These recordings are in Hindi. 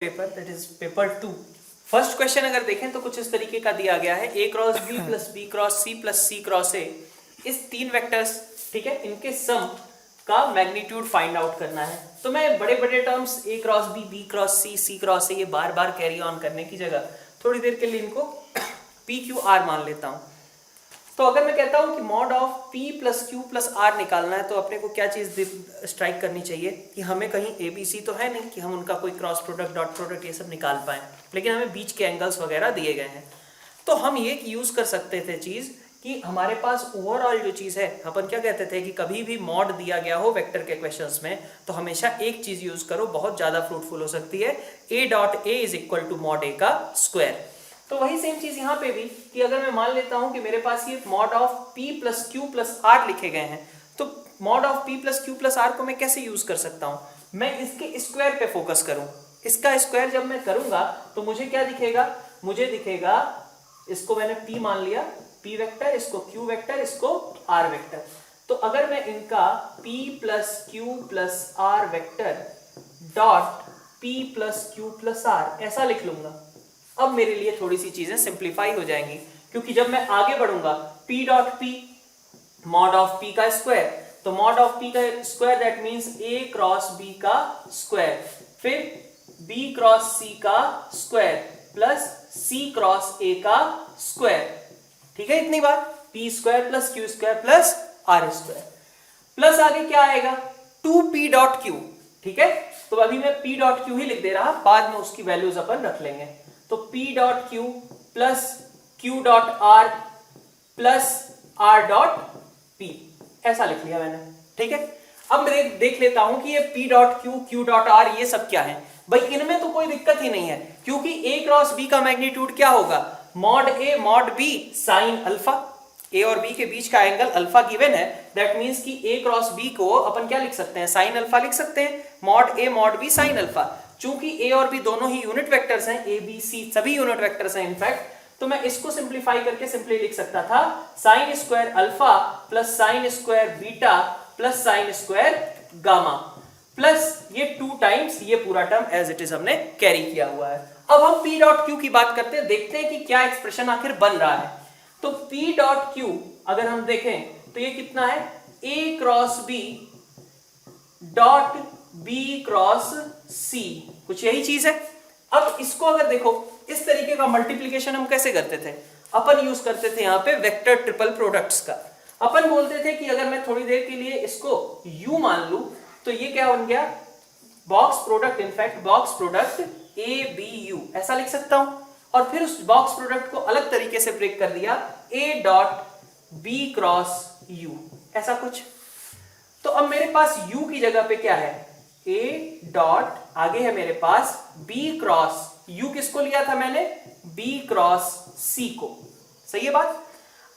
Paper that is paper 2। First question अगर देखें तो कुछ इस तरीके का दिया गया है, a cross b plus b cross c plus c cross a। इस तीन वेक्टर्स, ठीक है, इनके सम का मैग्नीट्यूड फाइंड आउट करना है। तो मैं बड़े बड़े terms a cross b, b cross c, c cross a ये बार बार कैरी ऑन करने की जगह थोड़ी देर के लिए इनको p q r मान लेता हूं। तो अगर मैं कहता हूं कि mod of p plus q plus r निकालना है तो अपने को क्या चीज स्ट्राइक करनी चाहिए कि हमें कहीं a b c तो है नहीं कि हम उनका कोई क्रॉस प्रोडक्ट, डॉट प्रोडक्ट ये सब निकाल पाए, लेकिन हमें बीच के एंगल्स वगैरह दिए गए हैं। तो हम ये यूज कर सकते थे चीज कि हमारे पास ओवरऑल जो चीज है, अपन क्या कहते थे कि कभी भी मॉड दिया गया हो वेक्टर के क्वेश्चंस में तो हमेशा एक चीज यूज करो, बहुत ज्यादा फ्रूटफुल हो सकती है, a dot a is equal to mod a का स्क्वायर। तो वही सेम चीज यहाँ पे भी कि अगर मैं मान लेता हूं कि मेरे पास ये mod of p plus Q plus R लिखे गए हैं, तो mod of p plus Q plus R को मैं कैसे यूज कर सकता हूं? मैं इसके स्क्वायर पे फोकस करूं। इसका स्क्वायर जब मैं करूंगा तो मुझे क्या दिखेगा? मुझे दिखेगा, इसको मैंने p मान लिया, p वेक्टर, इसको q वेक्टर, इसको r वेक्टर। तो अगर मैं इनका p plus Q plus R vector dot p plus Q plus R ऐसा लिख लूंगा, अब मेरे लिए थोड़ी सी चीजें सिंप्लीफाई हो जाएंगी, क्योंकि जब मैं आगे बढ़ूंगा p dot p mod of p का स्क्वायर, तो मॉड ऑफ p का square that means a cross b का स्क्वायर, फिर b क्रॉस c का square plus c cross a का स्क्वायर। ठीक है, इतनी बार p square plus q square plus r square, plus आगे क्या आएगा 2p डॉट q। ठीक है, तो अभी मैं p डॉट q ही लिख दे रहा, बाद में उसकी वैल्यूज अपन रख लेंगे। तो p dot q plus q dot r plus r dot p ऐसा लिख लिया मैंने। ठीक है, अब मैं देख लेता हूं कि ये p dot q, q dot r ये सब क्या है। भाई इनमें तो कोई दिक्कत ही नहीं है, क्योंकि a क्रॉस b का मैग्नीट्यूड क्या होगा? Mod a mod b sine alpha. a और b के बीच का एंगल अल्फा गिवन है, दैट मींस कि a क्रॉस b को अपन क्या लिख सकते हैं? साइन अल्फा लिख सकते हैं, mod a mod b sine alpha. चूंकि a और b दोनों ही यूनिट वेक्टर्स हैं, a b c सभी यूनिट वेक्टर्स हैं इनफैक्ट, तो मैं इसको सिंप्लीफाई करके सिंपली लिख सकता था sign square alpha plus sign square beta plus sign square gamma plus ये 2 टाइम्स ये पूरा टर्म एज इट इज हमने कैरी किया हुआ है। अब हम p डॉट q की बात करते हैं, देखते हैं कि क्या एक्सप्रेशन आखिर बन रहा है। तो p डॉट q अगर हम देखें तो ये कितना है? a cross b dot b cross c, कुछ यही चीज है। अब इसको अगर देखो, इस तरीके का मल्टीप्लीकेशन हम कैसे करते थे? अपन यूज करते थे यहाँ पे वेक्टर ट्रिपल प्रोडक्ट्स का। अपन बोलते थे कि अगर मैं थोड़ी देर के लिए इसको u मान लूं तो ये क्या बन गया? Box product, in fact box product a b u ऐसा लिख सकता हूं, और फिर उस बॉक्स प्रोडक्ट को अलग तरीके से ब्रेक कर दिया a dot b cross u ऐसा कुछ। तो अब मेरे पास u की जगह पे क्या है? a डॉट, आगे है मेरे पास b क्रॉस u, किसको लिया था मैंने? b क्रॉस c को। सही है बात?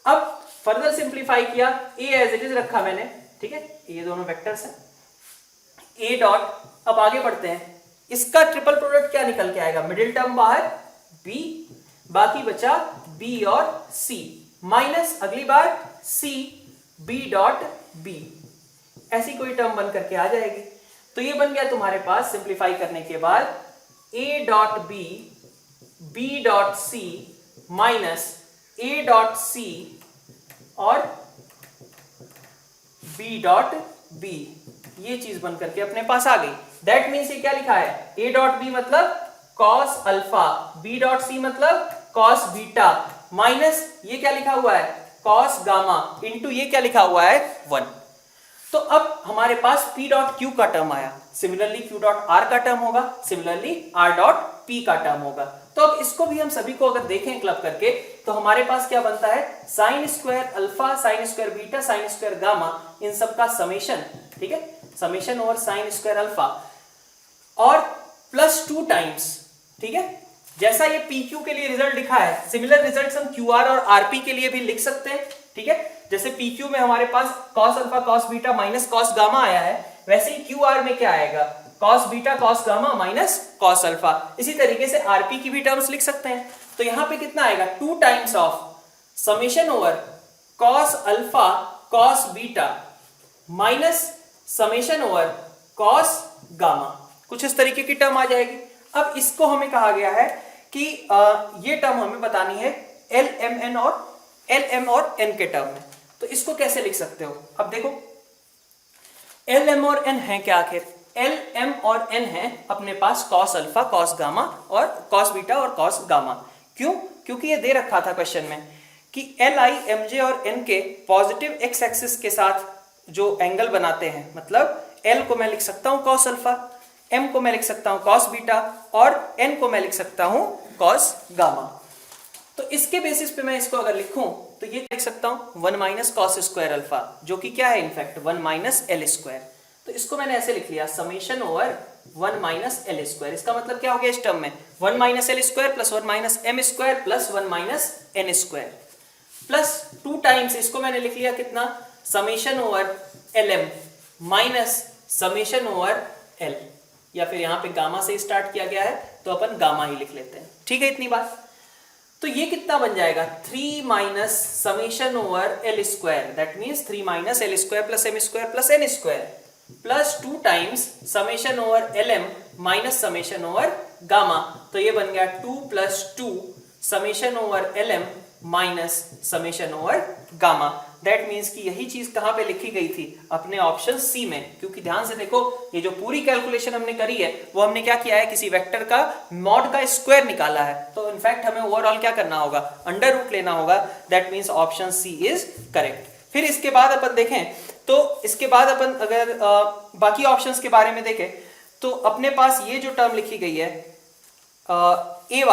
अब फर्दर सिंप्लीफाई किया, a एज इट इज रखा मैंने। ठीक है, ये दोनों वेक्टर्स हैं, a डॉट। अब आगे बढ़ते हैं, इसका ट्रिपल प्रोडक्ट क्या निकल के आएगा? मिडिल टर्म बाहर b, बाकी बचा b और c माइनस अगली बार c b डॉट b, ऐसी कोई टर्म बन करके आ जाएगी। तो ये बन गया तुम्हारे पास सिंप्लीफाई करने के बाद a dot b b dot c minus a dot c और b डॉट b, ये चीज बन करके अपने पास आ गई। दैट मीन्स ये क्या लिखा है? a डॉट b मतलब cos alpha, b dot c मतलब cos बीटा, माइनस ये क्या लिखा हुआ है? cos गामा, इंटू ये क्या लिखा हुआ है? 1। तो अब हमारे पास p डॉट q का टर्म आया, सिमिलरली q डॉट r का टर्म होगा, सिमिलरली r डॉट p का टर्म होगा। तो अब इसको भी हम सभी को अगर देखें क्लब करके तो हमारे पास क्या बनता है? Sine square alpha, sine square beta, sine square gamma, इन सब का समेशन। ठीक है, summation over sine square alpha और प्लस 2 टाइम्स। ठीक है, जैसा ये PQ के लिए रिजल्ट लिखा है, सिमिलर रिजल्ट्स हम QR और RP के लिए भी लिख सकते हैं। ठीक है, जैसे PQ में हमारे पास cos alpha cos beta minus cos gamma आया है, वैसे ही QR में क्या आएगा? cos beta cos gamma minus cos alpha. इसी तरीके से RP की भी टर्म्स लिख सकते हैं। तो यहां पे कितना आएगा? 2 times of summation over cos alpha cos beta minus summation over cos gamma, कुछ इस तरीके की टर्म आ जाएगी। अब इसको हमें कहा गया है कि ये टर्म हमें बतानी है एल एम और एन के टर्म में। तो इसको कैसे लिख सकते हो? अब देखो एल एम और एन है क्या आखिर? एल एम और एन है अपने पास कॉस अल्फा, कॉस गामा और कॉस बीटा और कॉस गामा। क्यों? क्योंकि ये दे रखा था क्वेश्चन में कि एल आई एम जे और एन के पॉजिटिव एक्स एक्सिस के साथ जो एंगल बनाते हैं, मतलब एल को मैं लिख सकता हूं कॉस अल्फा, एम को मैं लिख सकता हूं कॉस बीटा और एन को मैं लिख सकता हूं कॉस गामा। तो इसके बेसिस पे मैं इसको अगर लिखूं तो ये लिख सकता हूं 1 माइनस कॉस स्क्वायर अल्फा, जो कि क्या है इनफैक्ट 1 माइनस एल स्क्वायर। तो इसको मैंने ऐसे लिख लिया summation over 1 minus L square. इसका मतलब क्या हो गया इस टर्म में? 1 minus L square plus 1 minus M square plus 1 minus N square plus 2 times इसको मैंने लिख लिया कितना? Summation over L M minus summation over L, या फिर यहां पे गामा से स्टार्ट किया गया है तो अपन गामा ही लिख लेते हैं। ठीक है, इतनी बात। तो ये कितना बन जाएगा? 3 minus summation over L square, that means 3 minus L square plus M square plus N square plus 2 times summation over L M minus summation over gamma. तो ये बन गया 2 plus 2 summation over L M minus summation over gamma. That means कि यही चीज कहां पे लिखी गई थी? अपने ऑप्शन सी में। क्योंकि ध्यान से देखो, ये जो पूरी कैलकुलेशन हमने करी है वो हमने क्या किया है? किसी वेक्टर का मॉड का स्क्वायर निकाला है। तो इनफैक्ट हमें ओवरऑल क्या करना होगा? अंडर रूट लेना होगा। That means option C is correct. फिर इसके बाद अपन देखें तो इसके बाद अपन अगर बाकी ऑप्शंस के बारे में देखें तो अपने पास ये जो टर्म लिखी गई है ए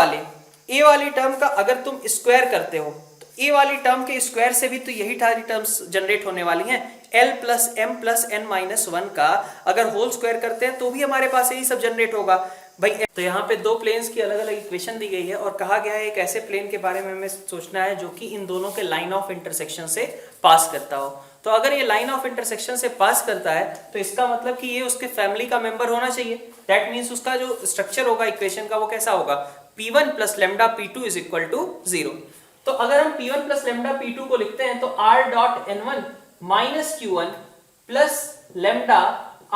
वाली टर्म का अगर तुम स्क्वायर करते हो तो ए वाली टर्म के स्क्वायर से भी तो यही सारी टर्म्स जनरेट होने वाली हैं। L plus M plus N minus 1 का अगर होल स्क्वायर करते हैं तो भी हमारे पास यही सब जनरेट होगा भाई। तो यहाँ पे दो प्लेन्स की अलग अलग इक्वेशन दी गई है और कहा गया है एक ऐसे प्लेन के बारे में हमें सोचना है जो कि इन दोनों के लाइन ऑफ इंटरसेक्शन से पास करता हो। तो अगर ये लाइन ऑफ इंटरसेक्शन से पास करता है तो इसका मतलब कि ये उसके फैमिली का मेंबर होना चाहिए। दैट मीन्स उसका जो स्ट्रक्चर होगा इक्वेशन का वो कैसा होगा? P1 plus lambda P2 is equal to 0। तो अगर हम P1 प्लस लेमडा P2 को लिखते हैं तो R dot N1 minus Q1 plus lambda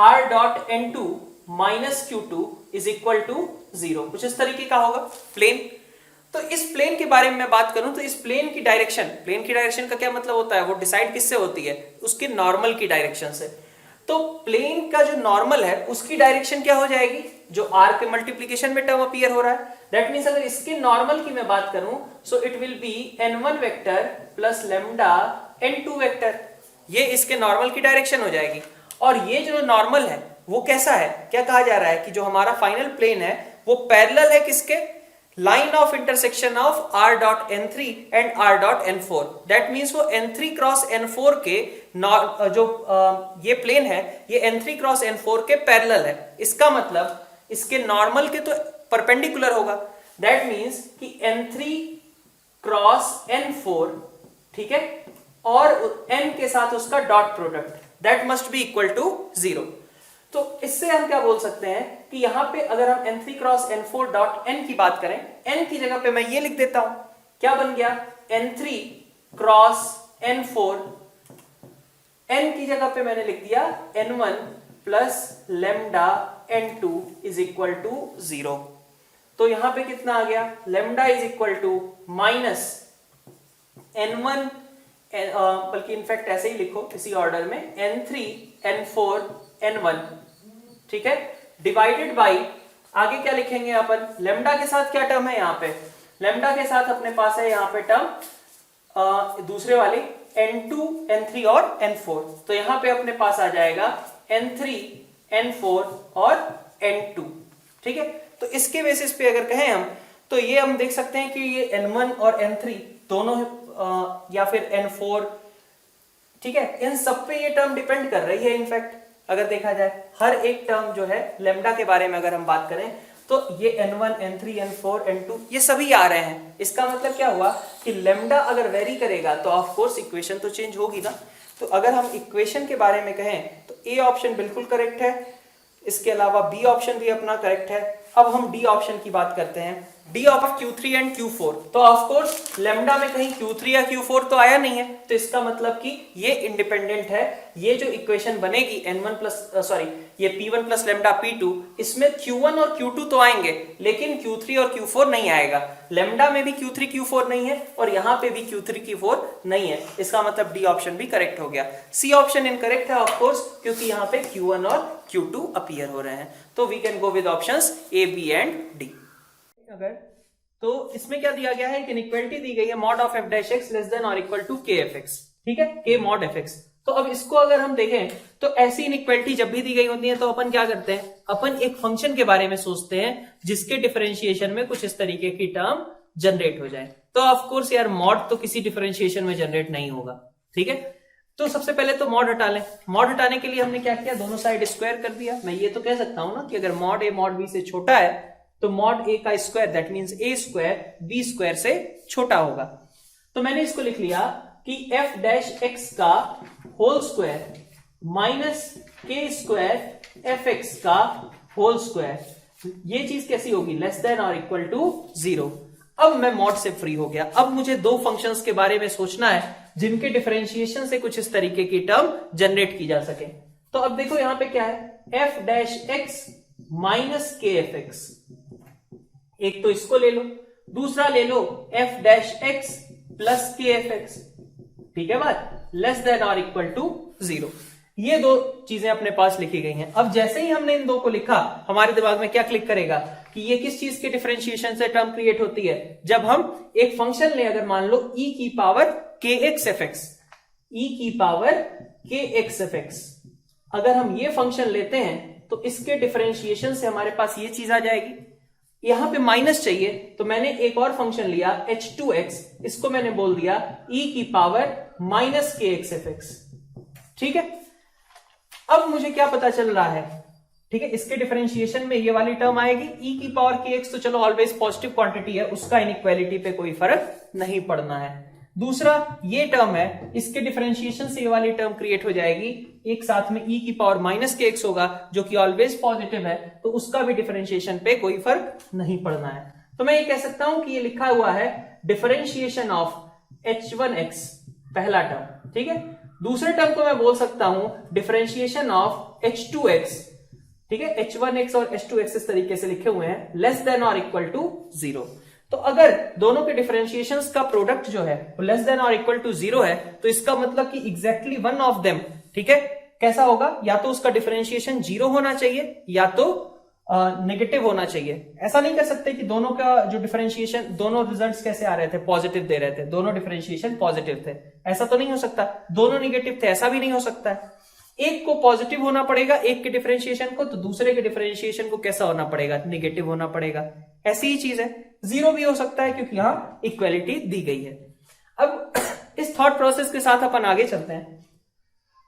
R dot N2 minus Q2 is equal to 0। कुछ इस तरीके का होगा प्लेन। तो इस प्लेन के बारे में मैं बात करूं तो इस प्लेन की डायरेक्शन का क्या मतलब होता है? वो डिसाइड किससे होती है? उसके नॉर्मल की डायरेक्शन से। तो प्लेन का जो नॉर्मल है उसकी डायरेक्शन क्या हो जाएगी? जो r के मल्टीप्लिकेशन में टर्म अपीयर हो रहा है। दैट मींस अगर इसके नॉर्मल की मैं बात करूं so it will B n1 vector plus lambda n2 vector. ये इसके नॉर्मल की डायरेक्शन हो जाएगी। और ये जो नॉर्मल है वो कैसा है? क्या कहा जा रहा है कि जो हमारा फाइनल प्लेन है वो पैरेलल है किसके? Line of intersection of r dot n3 and r dot n4। That means वो n3 क्रॉस n4 के जो ये प्लेन है ये n3 क्रॉस n4 के पैरेलल है। इसका मतलब इसके नॉर्मल के तो परपेंडिकुलर होगा। दैट मींस कि n3 क्रॉस n4, ठीक है, और n के साथ उसका dot product that must be equal to 0। तो इससे हम क्या बोल सकते हैं कि यहां पे अगर हम n3 cross n4 dot n की बात करें, n की जगह पे मैं ये लिख देता हूं। क्या बन गया? n3 क्रॉस n4, n की जगह पे मैंने लिख दिया n1 plus lambda n2 is equal to 0। तो यहां पे कितना आ गया? Lambda is equal to minus n1, बल्कि इनफैक्ट ऐसे ही लिखो इसी ऑर्डर में, n3 n4 n1, ठीक है, डिवाइडेड बाई आगे क्या लिखेंगे अपन? लेमडा के साथ क्या टर्म है यहाँ पे? लेमडा के साथ अपने पास है यहाँ पे टर्म दूसरे वाले n2 n3 और n4। तो यहाँ पे अपने पास आ जाएगा n3 n4 और n2, ठीक है। तो इसके बेसिस पे अगर कहें हम तो ये हम देख सकते हैं कि ये n1 और n3 दोनों या फिर n4, ठीक है, इन सब पे ये टर्म डिपेंड कर रही है। इनफैक्ट अगर देखा जाए हर एक टर्म जो है लेमडा के बारे में अगर हम बात करें तो ये n1 n3 n4 n2 ये सभी आ रहे हैं। इसका मतलब क्या हुआ कि लेमडा अगर वेरी करेगा तो ऑफ कोर्स इक्वेशन तो चेंज होगी ना। तो अगर हम इक्वेशन के बारे में कहें तो ए ऑप्शन बिल्कुल करेक्ट है, इसके अलावा बी ऑप्शन भी अपना करेक्ट है, अब हम डी ऑप्शन की बात करते हैं, D of Q3 and Q4। तो ऑफ कोर्स लेमडा में कहीं Q3 या Q4 तो आया नहीं है, तो इसका मतलब कि ये इंडिपेंडेंट है। ये जो इक्वेशन बनेगी N1 प्लस ये P1 प्लस लेमडा P2, इसमें Q1 और Q2 तो आएंगे, लेकिन Q3 और Q4 नहीं आएगा। लेमडा में भी Q3 Q4 नहीं है और यहाँ पे भी Q3 Q4 नहीं है। इसका मतलब डी ऑप्शन भी करेक्ट हो गया। सी ऑप्शन इनकरेक्ट है ऑफ कोर्स, क्योंकि यहाँ पे Q1 और Q2 अपीयर हो रहे हैं। तो we can go with options A, B and D। अगर तो इसमें क्या दिया गया है, एक इनइक्वालिटी दी गई है, mod of f dash x less than और equal to k f x, ठीक है, k मॉड f x। तो अब इसको अगर हम देखें तो ऐसी इनइक्वालिटी जब भी दी गई होती है तो अपन क्या करते हैं, अपन एक फंक्शन के बारे में सोचते हैं जिसके डिफरेंशिएशन में कुछ इस तरीके की टर्म जनरेट हो जाए। तो ऑफ कोर्स यार मॉड तो किसी डिफरेंशिएशन में जनरेट नहीं होगा, ठीक है। तो सबसे पहले तो मॉड हटा लें। मॉड हटाने के लिए हमने क्या किया, दोनों साइड स्क्वायर कर दिया। मैं ये तो कह सकता हूं ना कि अगर मॉड a मॉड b से छोटा है तो मॉड a का square that means a square b square से छोटा होगा। तो मैंने इसको लिख लिया कि f डैश x का whole square minus k square f x का होल स्क्वायर, ये चीज कैसी होगी, लेस देन और इक्वल टू 0। अब मैं मॉड से फ्री हो गया। अब मुझे दो फंक्शंस के बारे में सोचना है जिनके डिफरेंशिएशन से कुछ इस तरीके की टर्म जनरेट की जा सके। तो अब देखो यहां पे क्या है, f डैश x माइनस के एफ एक्स, एक तो इसको ले लो, दूसरा ले लो f डैश x प्लस के एफ एक्स, ठीक है बात, लेस देन और इक्वल टू 0। ये दो चीजें अपने पास लिखी गई हैं। अब जैसे ही हमने इन दो को लिखा, हमारे दिमाग में क्या क्लिक करेगा कि ये किस चीज के डिफरेंशिएशन से टर्म क्रिएट होती है, जब हम एक फंक्शन ले, अगर मान लो e की पावर kx fx, e की पावर kx fx, अगर हम ये फंक्शन लेते हैं तो इसके डिफरेंशिएशन से हमारे पास ये चीज आ जाएगी। यहां पे माइनस चाहिए तो मैंने एक और फंक्शन लिया h2x, इसको मैंने बोल दिया e की पावर माइनस kx fx, ठीक है। अब मुझे क्या पता चल रहा है, ठीक है, इसके डिफरेंशिएशन में ये वाली टर्म आएगी e की पावर kx, तो चलो ऑलवेज पॉजिटिव क्वांटिटी है, उसका इनइक्वालिटी पे कोई फर्क नहीं पड़ना है। दूसरा ये टर्म है, इसके डिफरेंशिएशन से ये वाली टर्म क्रिएट हो जाएगी, एक साथ में e की पावर माइनस के एक्स होगा जो कि ऑलवेज पॉजिटिव है, तो उसका भी डिफरेंशिएशन पे कोई फर्क नहीं पड़ना है। तो मैं ये कह सकता हूं कि ये लिखा हुआ है डिफरेंशिएशन ऑफ h1x, पहला टर्म, ठीक है। दूसरे टर्म को मैं बोल सकता हूं डिफरेंशिएशन ऑफ h2x, ठीक है, h1x और h2x इस तरीके से लिखे हुए हैं, लेस देन और इक्वल टू 0। तो अगर दोनों के डिफरेंशिएशंस का प्रोडक्ट जो है वो लेस देन और इक्वल टू 0 है, तो इसका मतलब कि एग्जैक्टली वन ऑफ देम, ठीक है, कैसा होगा, या तो उसका डिफरेंशिएशन 0 होना चाहिए या तो नेगेटिव होना चाहिए। ऐसा नहीं कर सकते कि दोनों का जो डिफरेंशिएशन, दोनों रिजल्ट्स कैसे आ रहे थे, पॉजिटिव दे रहे थे, दोनों डिफरेंशिएशन पॉजिटिव थे, ऐसा तो नहीं हो सकता। दोनों नेगेटिव थे, ऐसा भी नहीं हो सकता है। एक को पॉजिटिव होना पड़ेगा एक के डिफरेंशिएशन को, तो दूसरे के डिफरेंशिएशन को कैसा होना पड़ेगा, नेगेटिव होना पड़ेगा। ऐसी ही चीज है, 0 भी हो सकता है क्योंकि यहां इक्वालिटी दी गई है। अब इस थॉट प्रोसेस के साथ अपन आगे चलते हैं।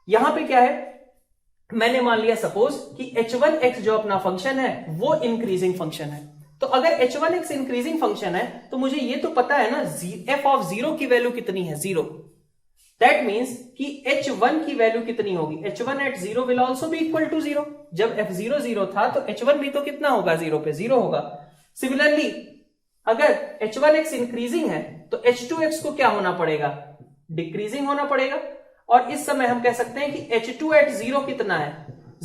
यहां पे क्या है, मैंने मान लिया सपोज कि h1x जो अपना फंक्शन है वो इंक्रीजिंग फंक्शन है। तो अगर h1x इंक्रीजिंग फंक्शन है तो मुझे ये तो पता है ना f ऑफ 0 की वैल्यू कितनी है, 0। दैट मीन्स कि h1 की वैल्यू कितनी होगी, h1 at 0 will also be equal to 0। जब f0 0 था तो h1 भी तो कितना होगा, 0 पे 0 होगा। सिमिलरली अगर h1x इंक्रीजिंग है तो h2x को क्या होना पड़ेगा, डिक्रीजिंग होना पड़ेगा। और इस समय हम कह सकते हैं कि h2 एट 0 कितना है,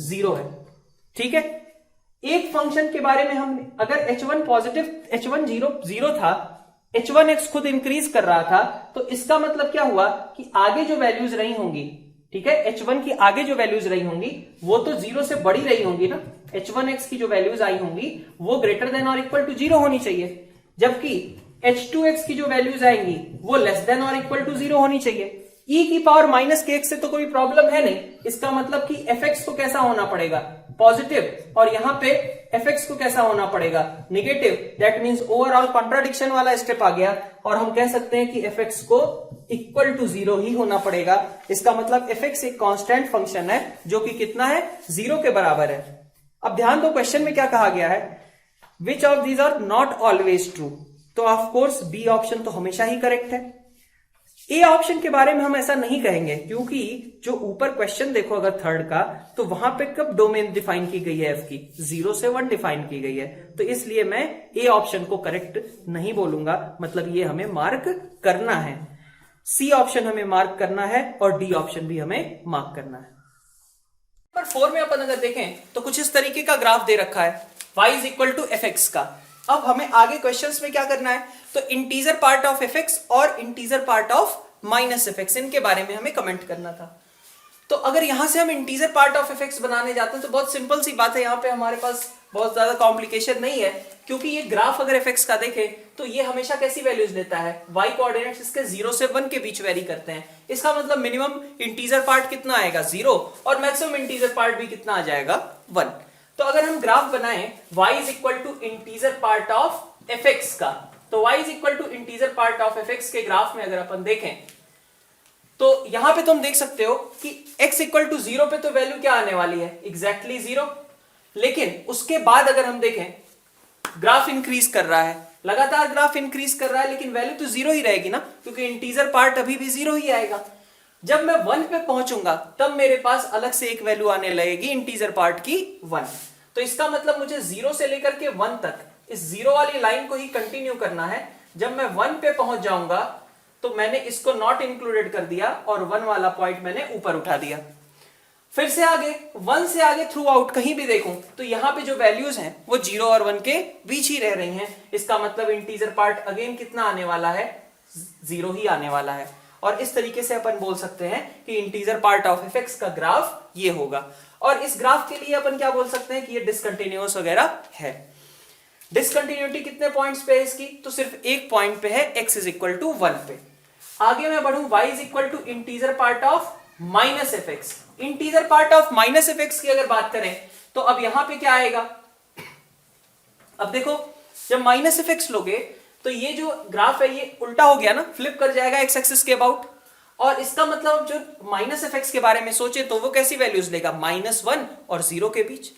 0 है, ठीक है। एक फंक्शन के बारे में हम, अगर h1 पॉजिटिव, h1 0 था, h1x खुद इंक्रीज कर रहा था, तो इसका मतलब क्या हुआ कि आगे जो वैल्यूज रही होंगी, ठीक है, h1 की आगे जो वैल्यूज रही होंगी वो तो 0 से बड़ी रही होंगी ना। h1x की जो वैल्यूज आई होंगी वो ग्रेटर देन और इक्वल टू 0 होनी चाहिए, जबकि h2x की जो वैल्यूज आएंगी वो लेस देन और इक्वल टू 0 होनी चाहिए। e की पावर माइनस के एक्स से तो कोई प्रॉब्लम है नहीं, इसका मतलब कि fx को कैसा होना पड़ेगा, पॉजिटिव, और यहां पे fx को कैसा होना पड़ेगा, negative. That means overall contradiction वाला स्टेप आ गया और हम कह सकते हैं कि fx को इक्वल टू 0 ही होना पड़ेगा। इसका मतलब fx एक कांस्टेंट फंक्शन है जो कि कितना है, 0 के बराबर है। अब ध्यान दो क्वेश्चन में क्या कहा गया है, which of these are not always true. तो ऑफ कोर्स बी ऑप्शन तो हमेशा ही करेक्ट है। ए ऑप्शन के बारे में हम ऐसा नहीं कहेंगे, क्योंकि जो ऊपर क्वेश्चन देखो अगर थर्ड का, तो वहां पे कब डोमेन डिफाइन की गई है एफ की, 0 से 1 डिफाइन की गई है, तो इसलिए मैं ए ऑप्शन को करेक्ट नहीं बोलूंगा, मतलब ये हमें मार्क करना है। सी ऑप्शन हमें मार्क करना है और डी ऑप्शन भी हमें मार्क करना है। नंबर 4 में अपन अगर देखें तो कुछ इस तरीके का ग्राफ दे रखा है y is equal to F x का। अब हमें आगे क्वेश्चंस में क्या करना है, तो integer part of F X और integer part of minus F X, इनके बारे में हमें कमेंट करना था। तो अगर यहां से हम integer part of F x बनाने जाते हैं तो बहुत सिंपल सी बात है, यहां पे हमारे पास बहुत ज्यादा कॉम्प्लिकेशन नहीं है, क्योंकि ये ग्राफ अगर एफ एक्स का देखें तो ये हमेशा कैसी वैल्यूज लेता है, y कोऑर्डिनेट्स इसके 0 से 1 के बीच वेरी करते हैं। इसका मतलब मिनिमम इंटीजर पार्ट कितना आएगा, 0, और मैक्सिमम इंटीजर पार्ट भी कितना आ जाएगा, 1। तो अगर हम ग्राफ बनाएं y is equal to integer part of F x का, तो y is equal to integer part of F X के ग्राफ में अगर अपन देखें तो यहां पे तुम देख सकते हो कि x इक्वल टू 0 पे तो वैल्यू क्या आने वाली है, एग्जैक्टली 0। लेकिन उसके बाद अगर हम देखें ग्राफ इंक्रीज कर रहा है, लगातार ग्राफ इंक्रीज कर रहा है, लेकिन वैल्यू तो 0 ही रहेगी ना, क्योंकि इंटीजर पार्ट अभी भी 0 ही आएगा। जब मैं 1 पे पहुंचूंगा तब मेरे पास अलग से एक वैल्यू आने लगेगी इंटीजर पार्ट की 1। तो इसका मतलब मुझे 0 से लेकर के 1 तक इस 0 वाली लाइन को ही कंटिन्यू करना है। जब मैं 1 पे पहुंच जाऊंगा तो मैंने इसको नॉट इंक्लूडेड कर दिया और 1 वाला पॉइंट मैंने ऊपर उठा दिया। फिर से आगे 1 से आगे थ्रू आउट कहीं भी देखूं तो यहां पे जो वैल्यूज हैं वो 0 और 1 के बीच ही रह रही हैं। इसका मतलब इंटीजर पार्ट अगेन कितना आने वाला है, 0 ही आने वाला है। और इस तरीके से अपन बोल सकते हैं कि integer part of F x का ग्राफ ये होगा। और इस ग्राफ के लिए अपन क्या बोल सकते हैं कि ये डिसकंटिन्यूअस वगैरह है। डिसकंटिन्यूटी कितने पॉइंट्स पे है इसकी, तो सिर्फ एक पॉइंट पे है, x इज इक्वल टू 1 पे। आगे मैं बढ़ूं, y is equal to integer part of minus F X. Integer part of minus F X की अगर बात करें तो अब यहां पे क्या आएगा, अब देखो जब माइनस एफ एक्स लोगे तो ये जो ग्राफ है ये उल्टा हो गया ना, फ्लिप कर जाएगा एक्स एक्सिस के अबाउट। और इसका मतलब जो माइनस एफ एक्स के बारे में सोचे तो वो कैसी वैल्यूज लेगा, -1 और 0 के बीच।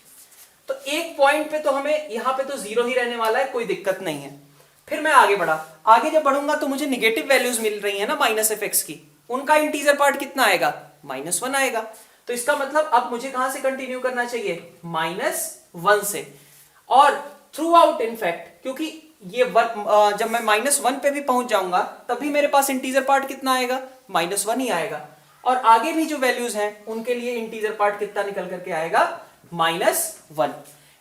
तो एक पॉइंट पे तो हमें यहां पे तो 0 ही रहने वाला है, कोई दिक्कत नहीं है। फिर मैं आगे बढ़ा, आगे जब बढ़ूंगा तो मुझे निगेटिव वैल्यूज मिल रही है ना माइनस एफ एक्स की, उनका इंटीजर पार्ट कितना आएगा, -1 आएगा। तो इसका मतलब अब मुझे कहां से कंटिन्यू करना चाहिए, -1 से। और थ्रू आउट इनफैक्ट, क्योंकि ये जब मैं -1 पे भी पहुंच जाऊंगा तब भी मेरे पास इंटीजर पार्ट कितना आएगा, -1 ही आएगा। और आगे भी जो वैल्यूज हैं उनके लिए इंटीजर पार्ट कितना निकल करके आएगा, -1।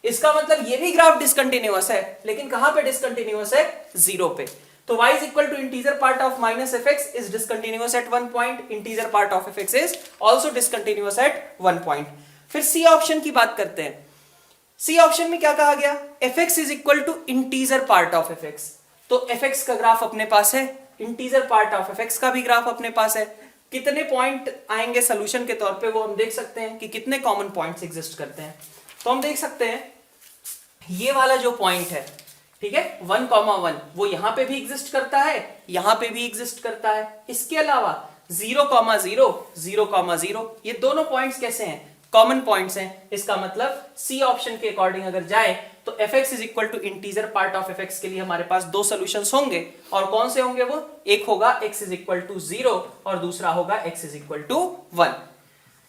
इसका मतलब ये भी ग्राफ डिसकंटिन्यूअस है, लेकिन कहां पे डिसकंटिन्यूअस है, 0 पे। तो y is equal to integer part of minus F x is discontinuous at 1 point, integer part of F x is also discontinuous at 1 point. फिर सी ऑप्शन की बात करते हैं। सी ऑप्शन में क्या कहा गया, F x is equal to integer part of F x. तो एफ एक्स का ग्राफ अपने पास है, integer part of F x का भी ग्राफ अपने पास है। कितने पॉइंट आएंगे सोल्यूशन के तौर पे वो हम देख सकते हैं कि कितने कॉमन पॉइंट्स एग्जिस्ट करते हैं। तो हम देख सकते हैं ये वाला जो पॉइंट है, ठीक है, 1,1 वो यहां पे भी एग्जिस्ट करता है, यहां पे भी एग्जिस्ट करता है। इसके अलावा 0,0, 0,0 ये दोनों पॉइंट्स कैसे हैं, कॉमन पॉइंट्स हैं। इसका मतलब सी ऑप्शन के अकॉर्डिंग अगर जाए तो F x is equal to integer part of F X के लिए हमारे पास 2 सॉल्यूशंस होंगे। और कौन से होंगे वो, एक होगा x इज इक्वल टू 0 और दूसरा होगा x is equal to 1।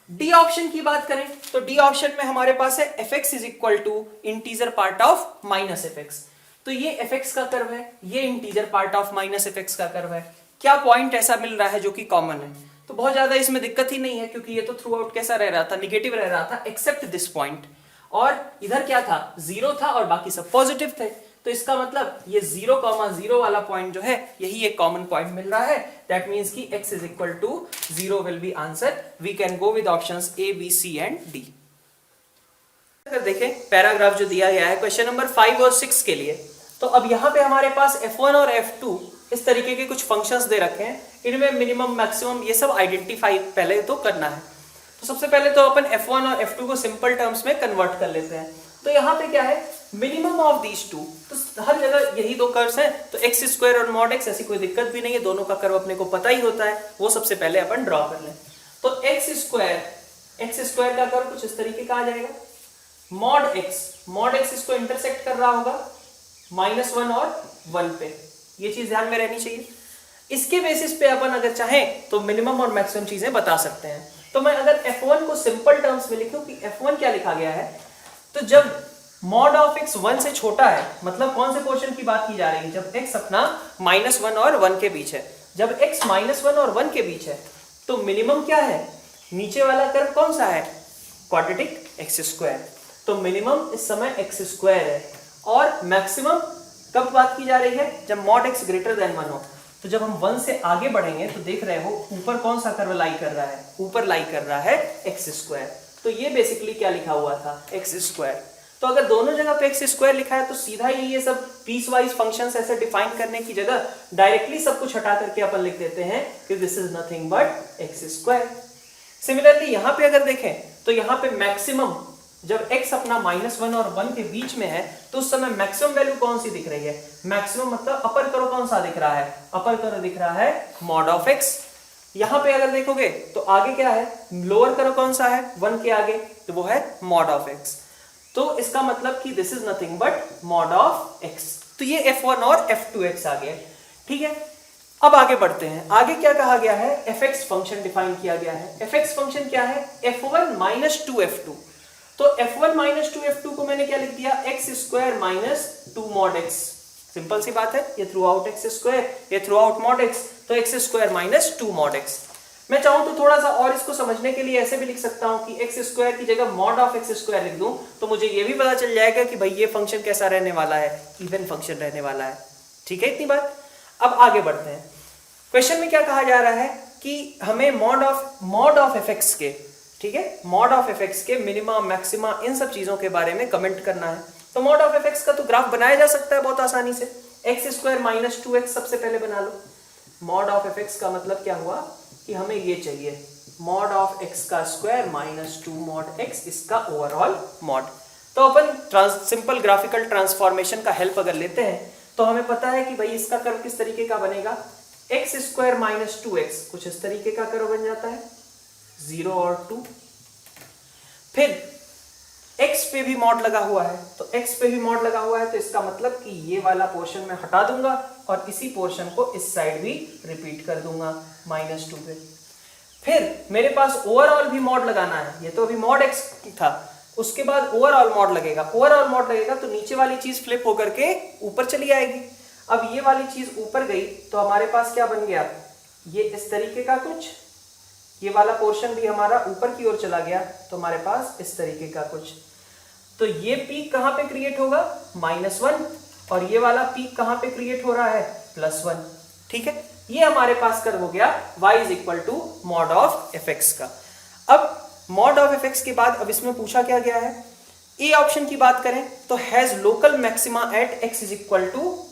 D option की बात करें तो डी ऑप्शन में हमारे पास है f x is equal to integer part of minus F x. तो ये एफ एक्स का कर्व है, ये integer part of minus F x का कर्व है। क्या पॉइंट ऐसा मिल रहा है जो कि कॉमन है, तो बहुत ज्यादा इसमें दिक्कत ही नहीं है, क्योंकि ये तो थ्रू आउट कैसा रह रहा था, निगेटिव रह रहा था एक्सेप्ट दिस पॉइंट। और इधर क्या था, 0 था और बाकी सब पॉजिटिव थे। तो इसका मतलब ये 0,0 वाला पॉइंट जो है यही एक कॉमन पॉइंट मिल रहा है। दैट मींस कि x is equal to 0 will be answer. We can go with options A, B, C and D। अगर देखें पैराग्राफ जो दिया गया है क्वेश्चन नंबर 5 और 6 के लिए, तो अब यहाँ पे हमारे पास f1 और f2 इस तरीके के कुछ फंक्शंस दे रखे हैं। इनमें मिनिमम मैक्सिमम ये सब आइडेंटिफाई पहले तो करना है। तो सबसे पहले तो अपन f1 और f2 को सिंपल टर्म्स में कन्वर्ट कर लेते हैं। तो यहाँ पे क्या है, मिनिमम ऑफ दीज टू, तो हर जगह यही 2 कर्व्स हैं, तो एक्स स्क्वायर और मॉड एक्स, ऐसी कोई दिक्कत भी नहीं है, दोनों का कर्व अपने को पता ही होता है, वो सबसे पहले अपन ड्रॉ कर लें। तो एक्स स्क्वायर का कर्व कुछ इस तरीके का आ जाएगा। मॉड एक्स इसको इंटरसेक्ट कर रहा होगा -1 और 1 पे, ये चीज ध्यान में रहनी चाहिए। इसके बेसिस पे अपन अगर चाहें तो मिनिमम और मैक्सिमम चीजें बता सकते हैं। तो मैं अगर F1 को सिंपल टर्म्स में लिखूं कि F1 क्या लिखा गया है, तो जब मॉड ऑफ x 1 से छोटा है, मतलब कौन से पोर्शन की बात की जा रही है, जब x अपना -1 और 1 के बीच है, जब x -1 और 1 के बीच है तो मिनिमम क्या है, नीचे वाला कर्व कौन सा है, क्वाड्रेटिक x²। तो मिनिमम इस समय x² है और मैक्सिमम कब बात की जा रही है, जब मॉड x ग्रेटर देन 1 हो। तो जब हम 1 से आगे बढ़ेंगे तो देख रहे हो ऊपर कौन सा कर्व लाई कर रहा है, ऊपर लाई कर रहा है x²। तो ये बेसिकली क्या लिखा हुआ था, x²। तो अगर दोनों जगह पे x² लिखा है तो सीधा ही ये सब पीस वाइज फंक्शंस ऐसे डिफाइन करने की जगह डायरेक्टली सब कुछ हटा करके अपन लिख देते हैं कि this is nothing but x²। Similarly यहां पे अगर देखें तो यहां पे मैक्सिमम जब x अपना -1 और 1 के बीच में है तो उस समय मैक्सिमम वैल्यू कौन सी दिख रही है, मैक्सिमम मतलब अपर करो कौन सा दिख रहा है, अपर करो दिख रहा है मॉड ऑफ x। यहां पे अगर देखोगे तो आगे क्या है, लोअर करो कौन सा है 1 के आगे, तो वो है मॉड ऑफ x। तो इसका मतलब कि this is nothing but mod of x। तो ये F1 और F2x आ गया, ठीक है। अब आगे बढ़ते हैं, आगे क्या कहा गया है, fx फंक्शन डिफाइन किया गया है। fx फंक्शन क्या है, F1 - 2f2। तो F1 - 2f2 को मैंने क्या लिख दिया, x² - 2 mod x। सिंपल सी बात है, ये थ्रू आउट x², ये थ्रू आउट mod x, तो x² - 2 mod x। मैं चाहूं तो थोड़ा सा और इसको समझने के लिए ऐसे भी लिख सकता हूं कि x² की जगह mod ऑफ x² लिख दूं तो मुझे ये भी पता चल जाएगा कि भाई ये फंक्शन कैसा रहने वाला है, इवन फंक्शन रहने वाला है, ठीक है। इतनी बात। अब आगे बढ़ते हैं, क्वेश्चन में क्या कहा जा रहा है कि हमें मॉड ऑफ fx के, ठीक है, मॉड ऑफ fx के मिनिमा मैक्सिमा इन सब चीजों के बारे में कमेंट करना है। तो मॉड ऑफ fx का तो ग्राफ बनाया जा सकता है बहुत आसानी से, x² - 2x सबसे पहले बना लो। मॉड ऑफ fx का मतलब क्या हुआ कि हमें ये चाहिए मॉड ऑफ x का स्क्वायर - 2 मॉड x, इसका ओवरऑल मॉड। तो अपन सिंपल ग्राफिकल ट्रांसफॉर्मेशन का हेल्प अगर लेते हैं तो हमें पता है कि भाई इसका कर्व किस तरीके का बनेगा, x² - 2x कुछ इस तरीके का कर्व बन जाता है, 0 और 2। फिर x पे भी मॉड लगा हुआ है, तो x पे भी मॉड लगा हुआ है तो इसका मतलब कि ये वाला पोर्शन मैं हटा दूंगा और इसी पोर्शन को इस साइड भी रिपीट कर दूंगा -2 पे। फिर मेरे पास ओवरऑल भी मॉड लगाना है, ये तो अभी मॉड x था, उसके बाद ओवरऑल मॉड लगेगा। ओवरऑल मॉड लगेगा तो नीचे वाली चीज फ्लिप होकर के ऊपर चली आएगी। अब ये वाली चीज ऊपर गई तो हमारे पास क्या बन गया, ये इस तरीके का कुछ, ये वाला पोर्शन भी हमारा ऊपर की ओर चला गया तो हमारे पास इस तरीके का कुछ। तो ये पीक कहां पे क्रिएट होगा, -1, और ये वाला पीक कहां पे क्रिएट हो रहा है, +1, ठीक है। ये हमारे पास कर्व हो गया y = मॉड ऑफ fx का। अब मॉड ऑफ fx के बाद अब इसमें पूछा क्या गया है, ए ऑप्शन की बात करें तो has local maxima eight x =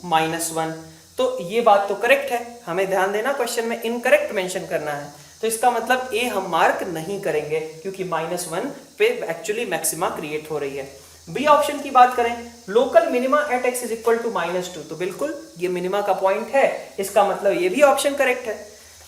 -1। तो ये बात तो करेक्ट है, हमें ध्यान देना क्वेश्चन में इनकरेक्ट मेंशन करना है, तो इसका मतलब ए हम मार्क नहीं करेंगे क्योंकि -1 पे एक्चुअली मैक्सिमा क्रिएट हो रही है। बी ऑप्शन की बात करें, लोकल मिनिमा एट x = -2, तो बिल्कुल ये मिनिमा का पॉइंट है, इसका मतलब ये भी ऑप्शन करेक्ट है।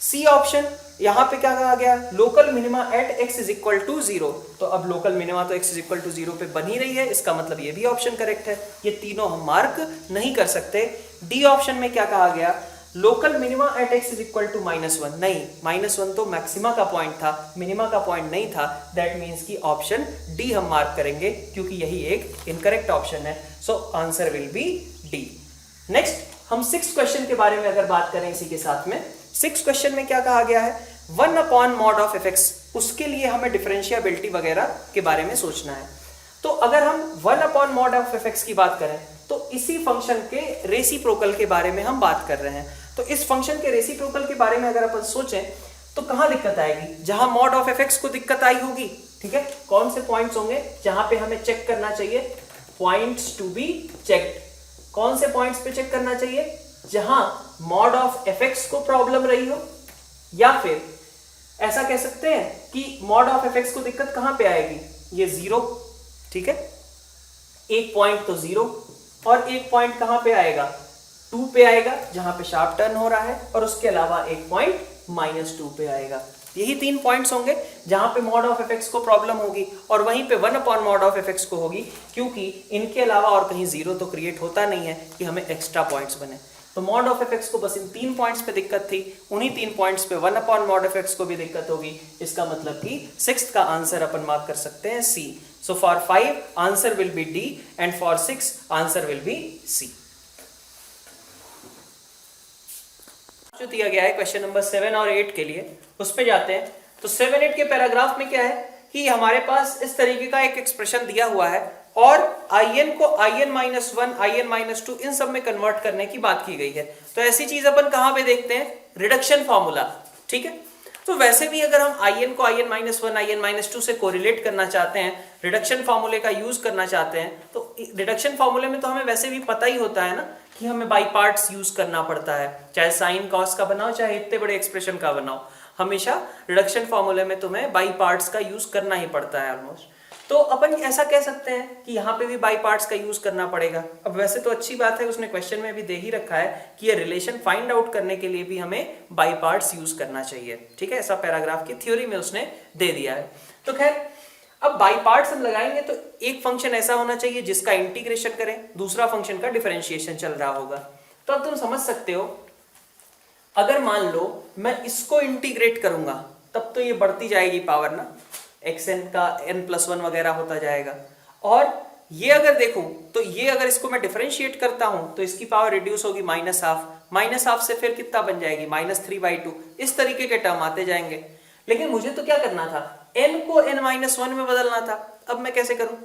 सी ऑप्शन, यहां पे क्या कहा गया, लोकल मिनिमा एट x = 0, तो अब लोकल मिनिमा तो x = 0 पे बन ही रही है, इसका मतलब ये भी ऑप्शन करेक्ट है। ये तीनों हम मार्क नहीं कर सकते। डी ऑप्शन में क्या कहा गया, लोकल मिनिमा एट x = -1, नहीं, -1 तो मैक्सिमा का पॉइंट था, मिनिमा का पॉइंट नहीं था। दैट मीन्स कि ऑप्शन डी हम मार्क करेंगे क्योंकि यही एक इनकरेक्ट ऑप्शन है। सो answer will be D. Next हम 6th क्वेश्चन के बारे में अगर बात करें इसी के साथ में, 6th क्वेश्चन में क्या कहा गया है, 1/mod of fx, उसके लिए हमें डिफरेंशिएबिलिटी वगैरह के बारे में सोचना है। तो अगर हम 1/mod of fx की बात करें तो इसी फंक्शन के रेसिप्रोकल के बारे में हम बात कर रहे हैं। तो इस फंक्शन के रेसिप्रोकल के बारे में अगर अपन सोचें तो कहां दिक्कत आएगी, जहां मॉड ऑफ fx को दिक्कत आई होगी, ठीक है। कौन से पॉइंट्स होंगे जहां पे हमें चेक करना चाहिए, पॉइंट्स टू बी चेक्ड। कौन से पॉइंट्स पे चेक करना चाहिए, जहां मॉड ऑफ fx को प्रॉब्लम रही हो, या फिर ऐसा कह सकते हैं कि मॉड ऑफ fx को दिक्कत कहां पे आएगी, ये 0, ठीक है, एक पॉइंट तो 0 और एक पॉइंट कहां पे आएगा, 2 पे आएगा जहां पे शार्प टर्न हो रहा है, और उसके अलावा एक पॉइंट -2 पे आएगा। यही 3 पॉइंट्स होंगे जहां पे मॉड ऑफ fx को प्रॉब्लम होगी, और वहीं पे 1/mod of fx को होगी, क्योंकि इनके अलावा और कहीं 0 तो क्रिएट होता नहीं है कि हमें एक्स्ट्रा पॉइंट्स बने। तो मॉड ऑफ एफ को बस इन 3 पॉइंट्स पे दिक्कत थी, उन्हीं 3 पॉइंट्स पे 1 अपॉन मॉड एफ को भी दिक्कत होगी। इसका मतलब कि 6th का आंसर अपन मार्क कर सकते हैं C. So for 5 answer will be D and for 6 answer will be C. जो दिया गया है क्वेश्चन नंबर 7 और 8 के लिए, उस पे जाते हैं। तो 7-8 के पैराग्राफ में क्या है कि हमारे पास इस तरीके का एक एक्सप्रेशन दिया हुआ है और in को in-1, in-2 इन सब में कन्वर्ट करने की बात की गई है। तो ऐसी चीज अपन कहां पे देखते हैं, रिडक्शन फॉर्मूला, ठीक है। तो वैसे भी अगर हम in को in-1, in-2 से कोरिलेट करना चाहते हैं, रिडक्शन फॉर्मूले का यूज करना चाहते हैं, तो रिडक्शन फॉर्मूले में तो हमें वैसे भी पता ही होता है ना कि हमें बाई पार्ट्स यूज करना पड़ता है, चाहे साइन कॉस का बनाओ चाहे इतने बड़े एक्सप्रेशन का बनाओ, हमेशा रिडक्शन फॉर्मूले में तुम्हें बाई पार्ट्स का यूज करना ही पड़ता है ऑलमोस्ट। तो अपन ऐसा कह सकते हैं कि यहाँ पे भी बाई पार्ट्स का यूज करना पड़ेगा। अब वैसे तो अच्छी बात है, उसने क्वेश्चन में भी दे ही रखा है कि ये रिलेशन फाइंड आउट करने के लिए भी हमें बाई पार्ट्स यूज करना चाहिए, ठीक है। ऐसा पैराग्राफ की थ्योरी में उसने दे दिया है। तो खैर अब बाई पार्ट्स हम लगाएंगे तो एक फंक्शन ऐसा होना चाहिए जिसका इंटीग्रेशन करें, दूसरा फंक्शन का डिफरेंशिएशन चल रहा होगा। तो अब तुम समझ सकते हो, अगर मान लो मैं इसको इंटीग्रेट करूंगा तब तो ये बढ़ती जाएगी पावर ना, xn का n+1 वगैरह होता जाएगा। और ये अगर देखूं तो ये अगर इसको मैं डिफरेंशिएट करता हूं तो इसकी पावर रिड्यूस होगी -12 से फिर कितना बन जाएगी -3/2। इस तरीके के टर्म आते जाएंगे। लेकिन मुझे तो क्या करना था, n को n-1 में बदलना था। अब मैं कैसे करूं?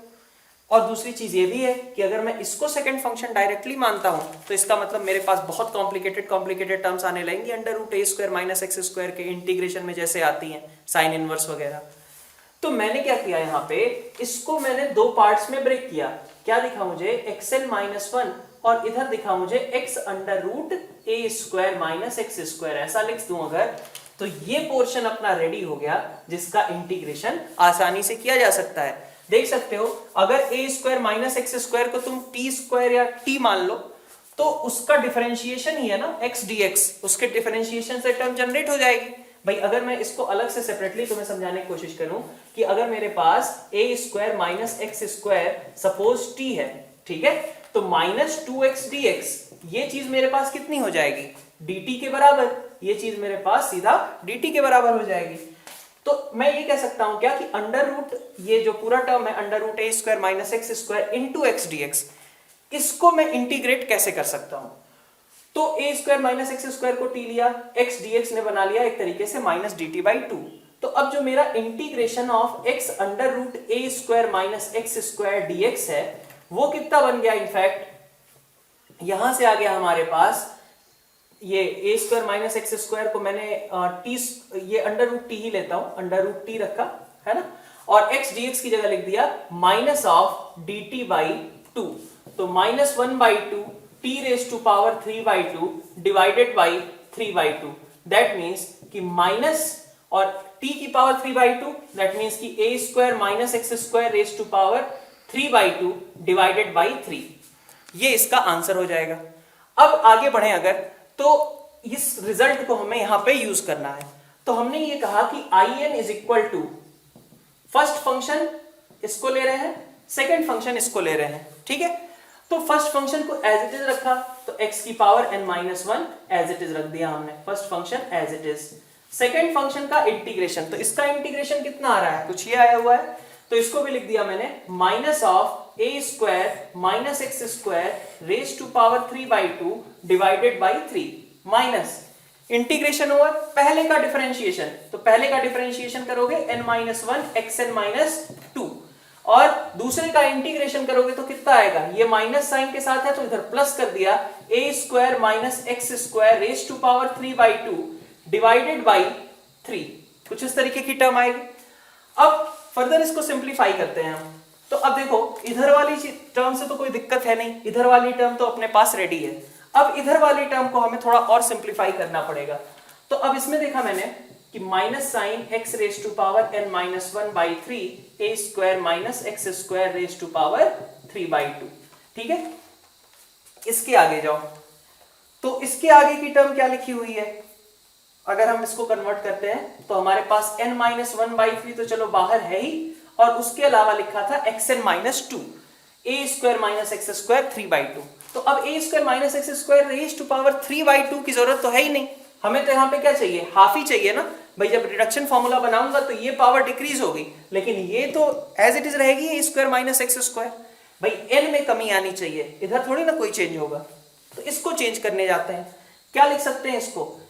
और दूसरी चीज ये भी है कि अगर मैं इसको सेकंड फंक्शन डायरेक्टली मानता हूं तो इसका मतलब मेरे पास बहुत कॉम्प्लिकेटेड टर्म्स आने लगेंगी √a² - x² के इंटीग्रेशन में जैसे आती हैं साइन इनवर्स वगैरह। तो मैंने क्या किया, यहाँ पे इसको मैंने 2 पार्ट्स में ब्रेक किया। क्या दिखा मुझे, xn-1 और इधर दिखा मुझे x√a² - x²। ऐसा लिख दूं अगर तो ये पोर्शन अपना रेडी हो गया जिसका इंटीग्रेशन आसानी से किया जा सकता है। देख सकते हो अगर a² - x² को तुम t² या t मान लो तो उसका डिफरेंशिएशन ही है ना x dx, उसके डिफरेंशिएशन से टर्म जनरेट हो जाएगी। भाई अगर मैं इसको अलग से सेपरेटली तुम्हें समझाने की कोशिश करूं कि अगर मेरे पास a² - x² सपोज t है, ठीक है, तो -2x dx ये चीज मेरे पास कितनी हो जाएगी, dt के बराबर। ये चीज मेरे पास सीधा dt के बराबर हो जाएगी। तो मैं ये कह सकता हूं क्या कि ये जो पूरा टर्म है √a² - x² into x dx, इसको मैं इंटीग्रेट कैसे कर सकता हूं। तो a² - x² को t लिया, x dx ने बना लिया एक तरीके से -dt/2। तो अब जो मेरा integration of x √a² - x² dx है वो कितना बन गया, इनफैक्ट यहां से आ गया हमारे पास ये a² - x² को मैंने ये √t ही लेता हूं, √t रखा है ना, और x dx की जगह लिख दिया -dt/2। तो -1/2 t⁻³ divided by 3/2। That means कि माइनस और t की पावर 3/2, दैट मीन्स कि a² - x² 3/2 डिवाइडेड बाई 3। ये इसका आंसर हो जाएगा। अब आगे बढ़े अगर, तो इस रिजल्ट को हमें यहां पे यूज करना है। तो हमने ये कहा कि in is equal to first function इसको ले रहे हैं, सेकंड फंक्शन इसको ले रहे हैं, ठीक है। तो फर्स्ट फंक्शन को एज इट इज रखा, तो x की power n-1 as it is रख दिया हमने, first function as it is. Second function का इंटीग्रेशन, तो इसका इंटीग्रेशन कितना आ रहा है, कुछ ये आया हुआ है, तो इसको भी लिख दिया मैंने -a² - x² 3/2 divided by 3 minus integration over पहले का डिफरेंशिएशन। तो पहले का डिफरेंशिएशन करोगे n-1 xn-2 और दूसरे का इंटीग्रेशन करोगे तो कितना आएगा, ये माइनस साइन के साथ है तो इधर प्लस कर दिया a² - x² 3/2 डिवाइडेड बाई 3। कुछ इस तरीके की टर्म आएगी। अब फर्दर इसको सिंप्लीफाई करते हैं हम। तो अब देखो इधर वाली टर्म से तो कोई दिक्कत है नहीं, इधर वाली टर्म तो अपने पास रेडी है। अब इधर वाली टर्म को हमें थोड़ा और सिंप्लीफाई करना पड़ेगा। तो अब इसमें देखा मैंने कि minus sign x⁻n-1/3 a² - x² 3/2, ठीक है। इसके आगे जाओ, तो इसके आगे की टर्म क्या लिखी हुई है, अगर हम इसको कन्वर्ट करते हैं तो हमारे पास n-1/3 तो चलो बाहर है ही, और उसके अलावा लिखा था xn-2 a² - x² 3/2। तो अब a square minus x square raise to power 3/2 की जरूरत तो है ही नहीं, हमें तो यहाँ पे क्या चाहिए, हाफ ही चाहिए ना भाई। जब रिडक्शन फॉर्मूला बनाऊंगा तो ये पावर डिक्रीज होगी, लेकिन ये तो एज इट इज रहेगी a square minus x square. भाई n में कमी आनी चाहिए, इधर थोड़ी ना कोई चेंज होगा, तो इसको चेंज करने जाते हैं। क्या लिख सकते हैं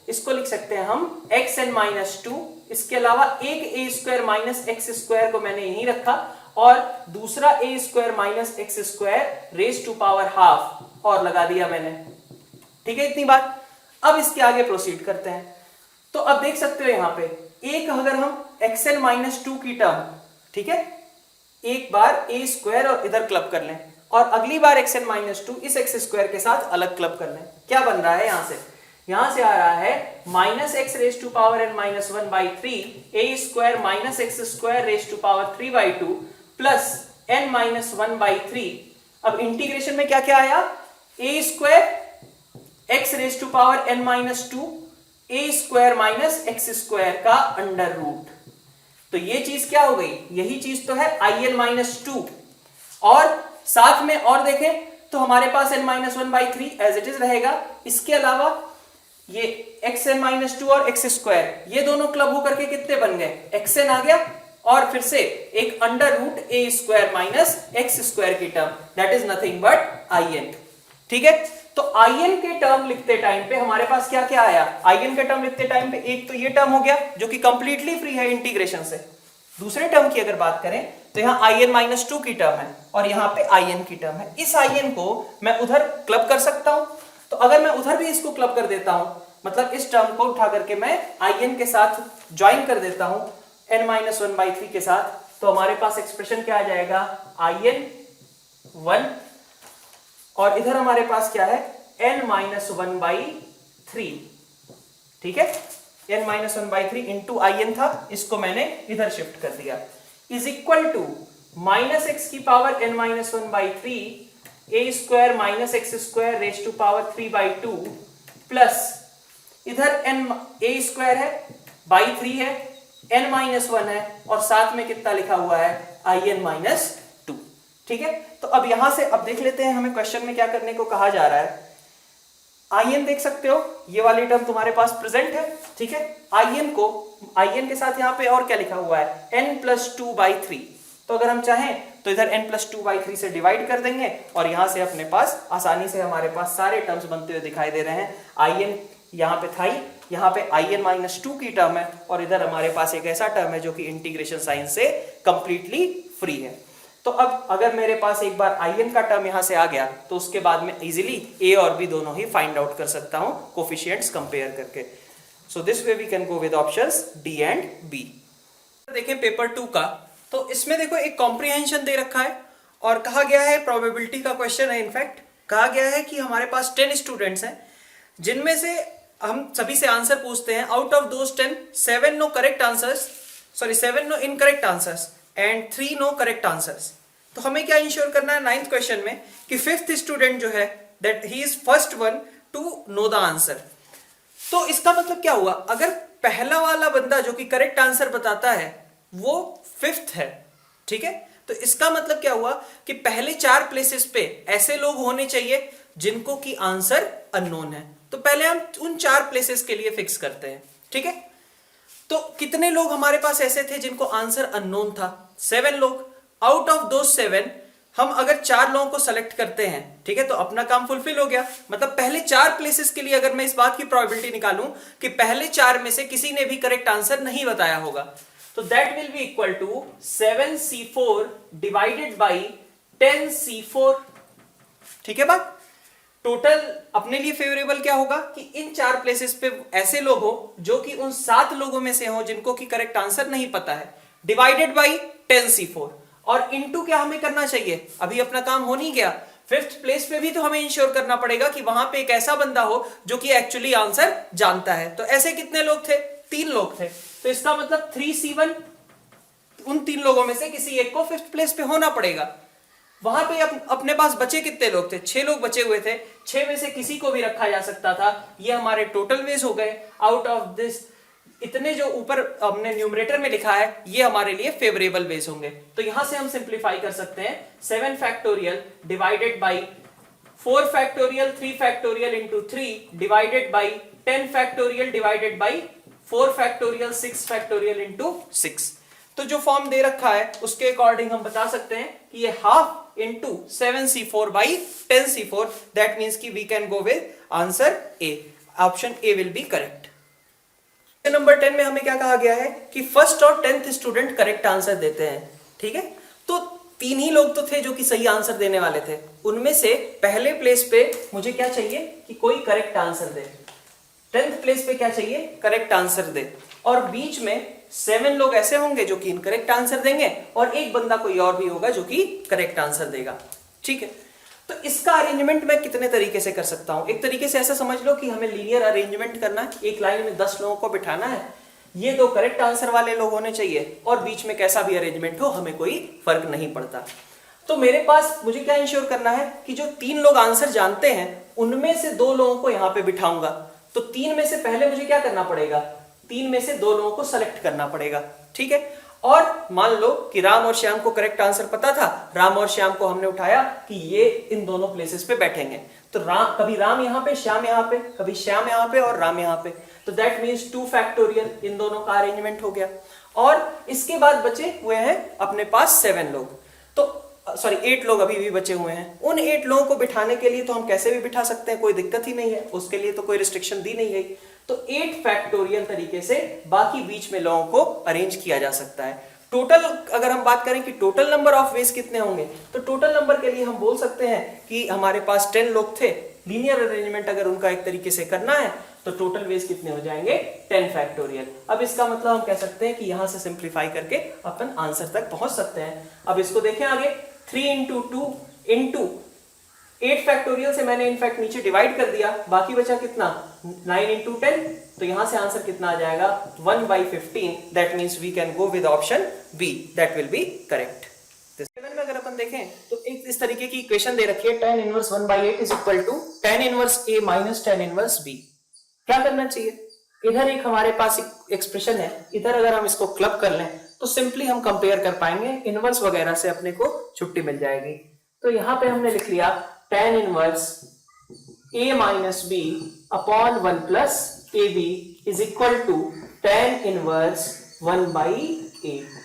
इसको लिख सकते हैं हम xn-2, इसके अलावा एक a square minus x square को मैंने यहीं रखा और दूसरा a square minus x square raise to power half और लगा दिया मैंने। ठीक है, इतनी बात। अब इसके आगे प्रोसीड करते हैं। तो अब देख सकते हो यहां पे एक अगर हम xn-2 की टर्म, ठीक है, एक बार a स्क्वायर और इधर क्लब कर लें और अगली बार xn-2 इस एक्स स्क्वायर के साथ अलग क्लब कर लें, क्या बन रहा है यहां से आ रहा है minus x raise to power n-1/3 a square minus x square raise to power 3/2 plus n-1/3। अब इंटीग्रेशन में क्या क्या आया, a square x raise to power n-2 a square minus x square का अंडर रूट। तो ये चीज क्या हो गई, यही चीज तो है in-2। और साथ में और देखें तो हमारे पास n-1/3 एज इट इज रहेगा। इसके अलावा ये xn-2 और एक्स स्क्वायर ये दोनों क्लब होकर के कितने बन गए, xn आ गया और फिर से एक under root a square minus x square की term, that is nothing but in। ठीक है, तो in के टर्म लिखते टाइम पे हमारे पास क्या क्या आया, in के टर्म लिखते टाइम पे एक तो ये टर्म हो गया जो कि कंप्लीटली फ्री है इंटीग्रेशन से। दूसरे टर्म की अगर बात करें तो यहाँ in-2 की टर्म है और यहाँ पे in की टर्म है। इस in को मैं उधर क्लब कर सकता हूं, तो अगर मैं उधर भी इसको क्लब कर देता हूं, मतलब इस टर्म को उठा करके मैं in के साथ ज्वाइन कर देता हूं n-1/3 के साथ, तो हमारे पास एक्सप्रेशन क्या आ जाएगा, in1 और इधर हमारे पास क्या है n-1/3। ठीक है, n-1/3 इंटू in था, इसको मैंने इधर शिफ्ट कर दिया, is equal to minus X की power n-1/3 a square minus x square raise to power 3/2 plus इधर a स्क्वायर है बाई 3 है, n-1 है और साथ में कितना लिखा हुआ है in-2। ठीक है, तो अब यहां से अब देख लेते हैं हमें क्वेश्चन में क्या करने को कहा जा रहा है। in देख सकते हो, ये वाली टर्म तुम्हारे पास प्रेजेंट है। ठीक है, in के साथ यहां पे और क्या लिखा हुआ है n+2/3, तो अगर हम चाहें तो इधर n+2/3 से डिवाइड कर देंगे और यहां से अपने पास आसानी से हमारे पास सारे टर्म्स बनते हुए दिखाई दे रहे हैं। in यहां पे था ही, यहां पे in-2 की टर्म है और इधर हमारे पास एक ऐसा टर्म है जो कि इंटीग्रेशन साइन से कंप्लीटली फ्री है। तो अब अगर मेरे पास एक बार in का टर्म यहां से आ गया तो उसके बाद में इजीली a और b दोनों ही फाइंड आउट कर सकता हूं कोफिशिएंट्स कंपेयर करके। So this way we can go with options D and B। देखें पेपर 2 का, तो इसमें देखो एक कॉम्प्रिहेंशन दे रखा है और कहा गया है, प्रोबेबिलिटी का क्वेश्चन है, इनफैक्ट कहा गया है कि हमारे पास 10 स्टूडेंट्स हैं जिनमें से हम सभी से आंसर पूछते हैं, out of those 10 7 know correct answers, 7 know incorrect answers and 3 know correct answers. तो हमें क्या इंश्योर करना है 9th क्वेश्चन में कि 5th स्टूडेंट जो है that he is first one to know the answer. तो इसका मतलब क्या हुआ, अगर पहला वाला बंदा जो कि करेक्ट आंसर बताता है वो 5th है, ठीक है, तो इसका मतलब क्या हुआ कि पहले 4 प्लेसेस पे ऐसे लोग होने चाहिए जिनको कि आंसर अननोन है। तो पहले हम उन 4 प्लेसेस के लिए फिक्स करते हैं। ठीक है, तो कितने लोग हमारे पास ऐसे थे जिनको आंसर अननोन था, 7 लोग। आउट ऑफ दो 7 हम अगर 4 लोगों को सेलेक्ट करते हैं, ठीक है, तो अपना काम फुलफिल हो गया। मतलब पहले 4 प्लेसेस के लिए अगर मैं इस बात की प्रोबेबिलिटी निकालूं कि पहले 4 में से किसी ने भी करेक्ट आंसर नहीं बताया होगा, तो that will be equal to 7C4 divided by 10C4। ठीक है बात, टोटल अपने लिए फेवरेबल क्या होगा कि इन 4 प्लेसेस पे ऐसे लोग हो जो कि उन 7 लोगों में से हो जिनको कि करेक्ट आंसर नहीं पता है, डिवाइडेड बाई 10C4 और इनटू क्या हमें करना चाहिए, अभी अपना काम हो नहीं गया, 5th प्लेस पे भी तो हमें इंश्योर करना पड़ेगा कि वहां पे एक ऐसा बंदा हो जो कि एक्चुअली आंसर जानता है। तो ऐसे कितने लोग थे, 3 लोग थे, तो इसका मतलब 3C1 उन 3 लोगों में से किसी एक को 5th प्लेस पे होना पड़ेगा। वहां पे अपने पास बचे कितने लोग थे, 6 लोग बचे हुए थे, 6 में से किसी को भी रखा जा सकता था। ये हमारे टोटल वेज हो गए। आउट ऑफ दिस इतने जो ऊपर हमने न्यूमरेटर में लिखा है ये हमारे लिए फेवरेबल वेज होंगे। तो यहां से हम सिंप्लीफाई कर सकते हैं 7 factorial divided by 4 factorial 3 factorial into 3 divided by 10 factorial divided by 4 factorial 6 factorial into 6। तो जो फॉर्म दे रखा है उसके अकॉर्डिंग हम बता सकते हैं कि ये half into 7c4 by 10c4, that means कि we can go with answer A, option A will be correct. Number 10 में हमें क्या कहा गया है कि फर्स्ट और 10th स्टूडेंट करेक्ट आंसर देते हैं, ठीक है। तो 3 ही लोग तो थे जो कि सही आंसर देने वाले थे, उनमें से पहले प्लेस पे मुझे क्या चाहिए कि कोई करेक्ट आंसर दे, 10th प्लेस पे क्या चाहिए, करेक्ट आंसर दे, और बीच में 7 लोग ऐसे होंगे जो कि इनकरेक्ट आंसर देंगे और एक बंदा कोई और भी होगा जो कि करेक्ट आंसर देगा, ठीक है। तो इसका अरेंजमेंट मैं कितने तरीके से कर सकता हूं। एक तरीके से ऐसा समझ लो कि हमें लीनियर अरेंजमेंट करना है, एक लाइन में 10 लोगों को बिठाना है, ये 2 करेक्ट आंसर वाले लोग होने चाहिए और बीच में कैसा भी अरेंजमेंट हो हमें कोई फर्क नहीं पड़ता। तो मेरे पास मुझे क्या इंश्योर करना है कि जो 3 लोग आंसर जानते हैं उनमें से 2 लोगों को यहां पे बिठाऊंगा। तो 3 में से पहले मुझे क्या करना पड़ेगा, 3 में से 2 लोगों को सेलेक्ट करना पड़ेगा, ठीक है। और मान लो कि राम और श्याम को करेक्ट आंसर पता था, राम और श्याम को हमने उठाया कि ये इन दोनों प्लेसेस पे बैठेंगे। तो कभी राम यहाँ पे, श्याम यहाँ पे, कभी श्याम यहाँ पे और राम यहाँ पे, तो दैट मीन्स 2 फैक्टोरियल इन दोनों का अरेंजमेंट हो गया। और इसके बाद बचे हुए हैं अपने पास 7 लोग, तो सॉरी 8 लोग अभी भी बचे हुए हैं। उन 8 लोगों को बिठाने के लिए तो हम कैसे भी बिठा सकते हैं, कोई दिक्कत ही नहीं है, उसके लिए तो कोई रिस्ट्रिक्शन दी नहीं है। तो 8 फैक्टोरियल तरीके से बाकी बीच में लोगों को अरेंज किया जा सकता है। टोटल अगर हम बात करें कि टोटल नंबर ऑफ वेज कितने होंगे, तो टोटल नंबर के लिए हम बोल सकते हैं कि हमारे पास 10 लोग थे, लीनियर अरेंजमेंट अगर उनका एक तरीके से करना है तो टोटल वेज कितने हो जाएंगे, 10 फैक्टोरियल। अब इसका मतलब हम कह सकते हैं कि यहां से सिंप्लीफाई करके अपन आंसर तक पहुंच सकते हैं। अब इसको देखें आगे, 3 इंटू 2 इंटू 8 फैक्टोरियल से मैंने इनफैक्ट नीचे डिवाइड कर दिया, बाकी बचा कितना, 9 इंटू 10, तो यहां से आंसर कितना आ जाएगा 1/15, that means we can go with option B, that will be correct. Seven में अगर अपन देखें तो एक इस तरीके की इक्वेशन दे रखी है, tan inverse 1/8 is equal to tan inverse a minus tan inverse b। क्या करना चाहिए, इधर एक हमारे पास एक्सप्रेशन है, इधर अगर हम इसको क्लब कर लें तो सिंपली हम कंपेयर कर पाएंगे, इनवर्स वगैरह से अपने को छुट्टी मिल जाएगी। तो यहां पे हमने लिख लिया tan inverse a minus b upon 1 plus ab is equal to tan inverse 1/8।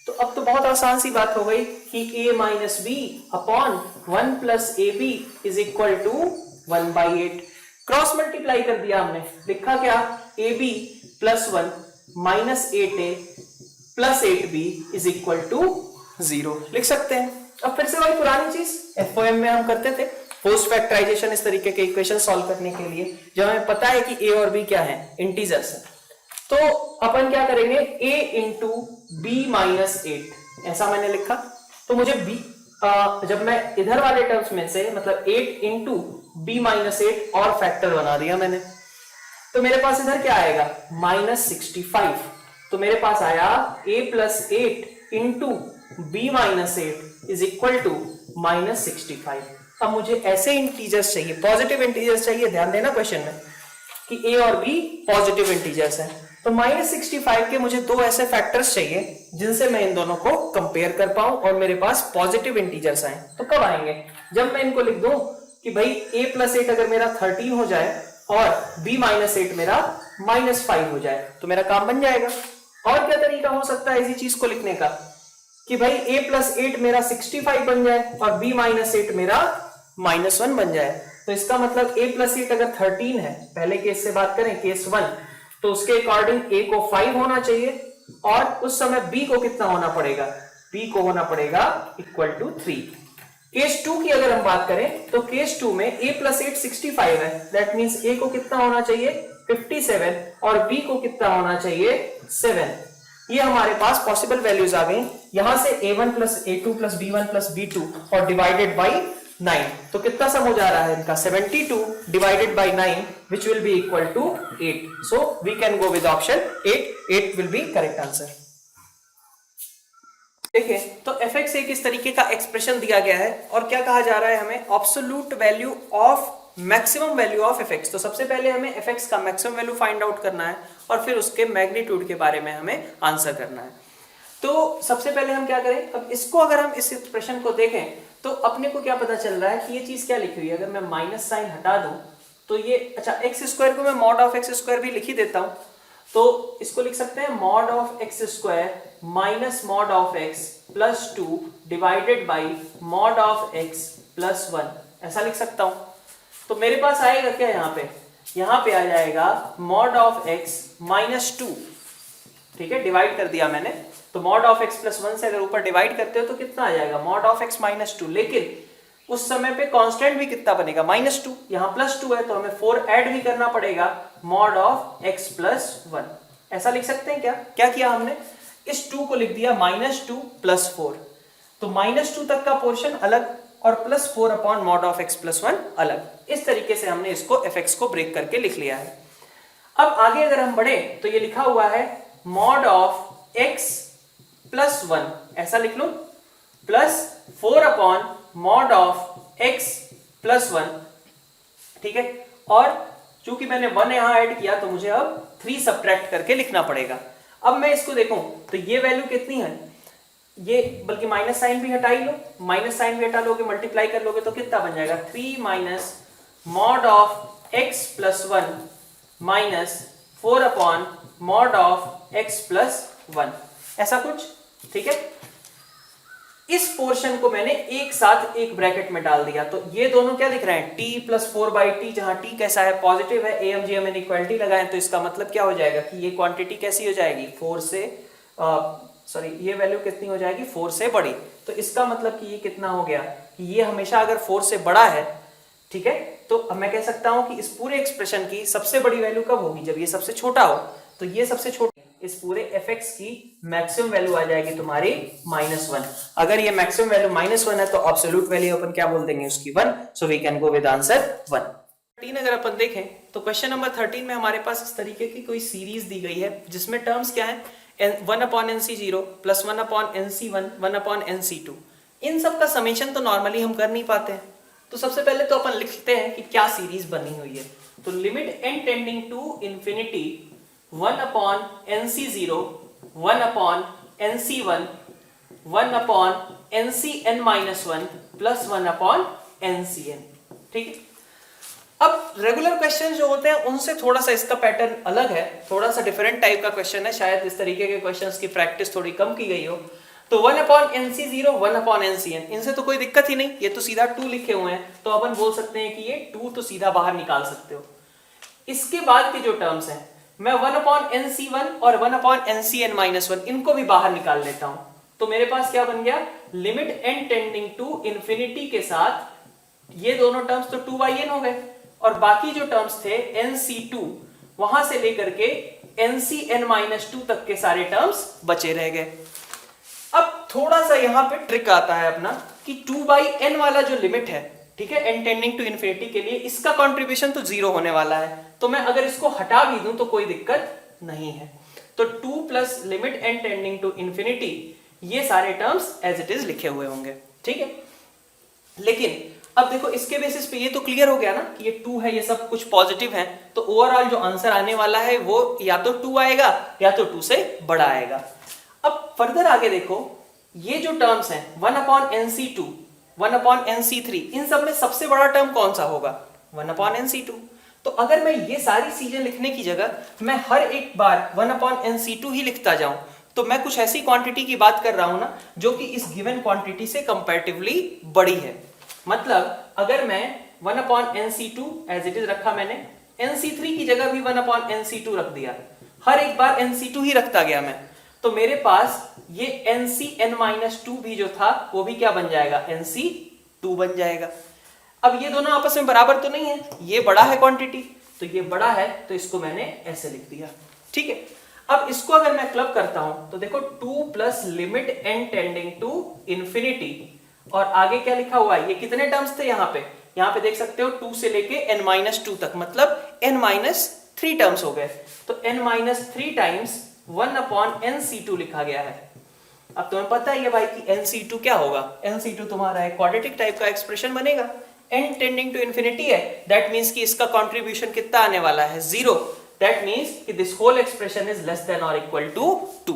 तो अब तो बहुत आसान सी बात हो गई कि a minus b upon 1 plus a b is equal to 1/8। Cross multiply कर दिया हमने, लिखा क्या, a b plus 1 minus 8a plus 8b is equal to 0 लिख सकते हैं। अब फिर से वही पुरानी चीज एफओएम में हम करते थे, पोस्ट फैक्टराइजेशन, इस तरीके के इक्वेशन सॉल्व करने के लिए जब हमें पता है कि a और b क्या है, इंटीजर्स है, तो अपन क्या करेंगे, a इंटू बी माइनस 8 ऐसा मैंने लिखा। तो मुझे b जब मैं इधर वाले टर्म्स में से मतलब 8 इंटू बी माइनस 8 और फैक्टर बना दिया मैंने, तो मेरे पास इधर क्या आएगा -65। तो मेरे पास आया a plus 8 into b minus 8 is equal to -65। अब मुझे ऐसे इंटीजर्स चाहिए, पॉजिटिव इंटीजर्स चाहिए, ध्यान देना क्वेश्चन में कि a और b पॉजिटिव इंटीजर्स हैं। तो -65 के मुझे 2 ऐसे फैक्टर्स चाहिए जिनसे मैं इन दोनों को कंपेयर कर पाऊं और मेरे पास पॉजिटिव इंटीजर्स आए। तो कब आएंगे, जब मैं इनको लिख दूं कि भाई a प्लस 8 अगर मेरा 13 हो जाए और b माइनस 8 मेरा -5 हो जाए तो मेरा काम बन जाएगा। और क्या तरीका हो सकता है इसी चीज को लिखने का कि भाई a प्लस 8 मेरा 65 बन जाए और b माइनस 8 मेरा -1 बन जाए। तो इसका मतलब a प्लस 8 अगर 13 है, पहले केस से बात करें केस 1, तो उसके अकॉर्डिंग a को 5 होना चाहिए और उस समय b को कितना होना पड़ेगा, b को होना पड़ेगा इक्वल टू 3। केस 2 की अगर हम बात करें तो केस 2 में a प्लस 8 65 है, दैट मीन्स a को कितना होना चाहिए 57 और b को कितना होना चाहिए 7। ये हमारे पास पॉसिबल वैल्यूज आ गई। यहां से a1 plus a2 plus b1 plus b2 और डिवाइडेड बाई 9, तो कितना सम हो जा रहा है इनका 72 divided by 9 which will be equal to 8. So we can go with option 8. 8 will be correct answer. देखिए तो fx एक इस तरीके का एक्सप्रेशन दिया गया है और क्या कहा जा रहा है हमें, absolute value of maximum value of fx। तो सबसे पहले हमें fx का मैक्सिमम वैल्यू फाइंड आउट करना है और फिर उसके मैग्नीट्यूड के बारे में हमें आंसर करना है। तो सबसे पहले हम क्या करें, अब इसको अगर हम इस एक्सप्रेशन को देखें तो अपने को क्या पता चल रहा है कि ये चीज क्या लिखी हुई है, अगर मैं माइनस साइन हटा दूं तो ये, अच्छा एक्स स्क्वायर को मैं मॉड ऑफ एक्स स्क्वायर भी लिख ही देता हूं, तो इसको लिख सकते हैं mod of x square minus mod of x plus 2 divided by mod of x plus 1, ऐसा लिख सकता हूं। तो मेरे पास आएगा क्या, यहाँ पे आ जाएगा मॉड ऑफ एक्स माइनस 2, ठीक है, डिवाइड कर दिया मैंने, तो मॉड ऑफ एक्स प्लस 1 से अगर ऊपर डिवाइड करते हो तो कितना आ जाएगा, मॉड ऑफ एक्स माइनस 2, लेकिन उस समय पे कांस्टेंट भी कितना बनेगा, -2, यहाँ +2 है तो हमें 4 ऐड भी करना पड़ेगा, मॉड ऑफ x प्लस 1, ऐसा लिख सकते हैं क्या किया हमने, इस 2 को लिख दिया -2 प्लस 4, तो -2 तक का पोर्शन अलग और +4 upon mod of x plus 1 अलग, इस तरीके से हमने इसको fx को ब्रेक करके लिख लिया है। अब आगे अगर हम बढ़े तो ये लिखा हुआ है मॉड ऑफ x प्लस 1, ऐसा लिख लो, plus 4 upon mod of x plus 1, ठीक है, और चूंकि मैंने 1 यहां ऐड किया तो मुझे अब 3 सब्ट्रैक्ट करके लिखना पड़ेगा। अब मैं इसको देखूं तो ये वैल्यू कितनी है, ये बल्कि माइनस साइन भी हटा ही लो, माइनस साइन भी हटा लोगे, मल्टीप्लाई कर लोगे तो कितना बन जाएगा, 3 minus mod of x plus 1 minus 4 upon mod of x plus 1, ऐसा कुछ, ठीक है। इस पोर्शन को मैंने एक साथ एक ब्रैकेट में डाल दिया, तो ये दोनों क्या दिख रहे हैं, t प्लस 4/t, जहां t कैसा है, पॉजिटिव है, AMGM इनइक्वालिटी लगाएं तो इसका मतलब क्या हो जाएगा कि ये क्वांटिटी कैसी हो जाएगी, 4 से ये वैल्यू कितनी हो जाएगी, 4 से बड़ी, तो इसका मतलब कि ये कितना हो गया कि ये हमेशा अगर 4 से बड़ा है, ठीक है, तो अब मैं कह सकता हूं कि इस पूरे एक्सप्रेशन की सबसे बड़ी वैल्यू कब होगी, जब ये सबसे छोटा हो, तो ये सबसे छोटी, इस पूरे fx की मैक्सिमम वैल्यू आ जाएगी तुम्हारी -1। अगर ये मैक्सिमम वैल्यू -1 है तो एब्सोल्यूट वैल्यू अपन क्या बोल देंगे उसकी 1, so we can go with answer 1। 13 अगर अपन देखें तो क्वेश्चन नंबर 13 में हमारे पास इस तरीके की कोई सीरीज दी गई है जिसमें टर्म्स क्या है, 1/nc0 प्लस 1/nc1 1/nc2, इन सब का समेशन तो नॉर्मली हम कर नहीं पाते हैं, तो सबसे पहले तो अपन लिखते हैं कि क्या सीरीज बनी हुई है, तो limit n tending to infinity 1/nc0 1/nc1 1/ncn-1 plus 1/ncn, ठीक है। अब रेगुलर क्वेश्चन जो होते हैं उनसे थोड़ा सा इसका पैटर्न अलग है, थोड़ा सा डिफरेंट टाइप का क्वेश्चन है, शायद इस तरीके के क्वेश्चंस की प्रैक्टिस थोड़ी कम की गई हो। तो 1/nc0 1/ncn, इनसे तो कोई दिक्कत ही नहीं, ये तो सीधा 2 लिखे हुए हैं, तो अपन बोल सकते हैं कि ये 2 तो सीधा बाहर निकाल सकते हो। इसके बाद के जो टर्म्स हैं, मैं 1/nc1 और 1/ncn-1 इनको भी बाहर निकाल लेता हूं, तो मेरे पास क्या बन गया, limit n tending to infinity के साथ ये दोनों टर्म्स तो 2/n हो गए, और बाकी जो टर्म्स थे nc2 वहां से लेकर के ncn-2 तक के सारे टर्म्स बचे रह गए। अब थोड़ा सा यहां पे ट्रिक आता है अपना कि 2/n वाला जो लिमिट है, ठीक है, n टेंडिंग टू इंफिनिटी के लिए इसका कंट्रीब्यूशन तो 0 होने वाला है, तो मैं अगर इसको हटा भी दूं तो कोई दिक्कत नहीं है, तो 2 plus limit n tending to infinity, ये सारे टर्म्स एज इट इज लिखे हुए होंगे, ठीक है। लेकिन अब देखो इसके बेसिस पे ये तो क्लियर हो गया ना कि ये 2 है, ये सब कुछ पॉजिटिव है, तो ओवरऑल जो आंसर आने वाला है वो या तो 2 आएगा या तो 2 से बड़ा आएगा। अब फर्दर आगे देखो, ये जो टर्म्स हैं 1/nc2 1/nc3, इन सब में सबसे बड़ा टर्म कौन सा होगा, 1/nc2, तो अगर मैं ये सारी चीजें लिखने की जगह मैं हर एक बार 1/nc2 ही लिखता जाऊं, तो मैं कुछ ऐसी क्वांटिटी की बात कर रहा हूं ना जो कि इस गिवन क्वांटिटी से कंपैरेटिवली बड़ी है। मतलब अगर मैं 1/nc2 एज इट इज रखा, मैंने nc3 की जगह भी 1/nc2 रख दिया, हर एक बार nc2 ही रखता गया मैं, तो मेरे पास ये ncn-2 भी जो था वो भी क्या बन जाएगा, nc2 बन जाएगा। अब ये दोनों आपस में बराबर तो नहीं है, ये बड़ा है क्वांटिटी, तो ये बड़ा है, तो इसको मैंने ऐसे लिख दिया, ठीक है। अब इसको अगर मैं क्लब करता हूं तो देखो 2 plus limit n tending to infinity, और आगे क्या लिखा हुआ है, ये कितने टर्म्स थे यहाँ पे देख सकते हो 2 से लेके n-2 तक, मतलब n-3 टर्म्स हो गए, तो n-3 टाइम्स 1/nc2 लिखा गया है। अब तुम्हें पता ही है भाई कि nc2 क्या होगा, nc2 तुम्हारा एक क्वाड्रेटिक टाइप का एक्सप्रेशन बनेगा, n टेंडिंग टू इंफिनिटी है, दैट मींस कि इसका कंट्रीब्यूशन कितना आने वाला है, 0, दैट मींस कि this whole expression is less than और इक्वल टू 2।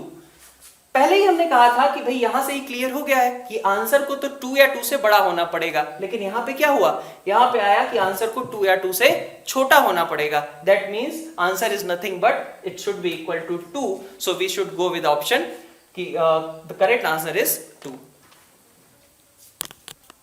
पहले ही हमने कहा था कि भाई यहां से ही क्लियर हो गया है कि आंसर को तो 2 या 2 से बड़ा होना पड़ेगा, लेकिन यहां पे क्या हुआ, यहां पे आया कि आंसर को 2 या 2 से छोटा होना पड़ेगा। That means answer is nothing but it should be equal to 2, so we should go with option कि द करेक्ट आंसर इज 2।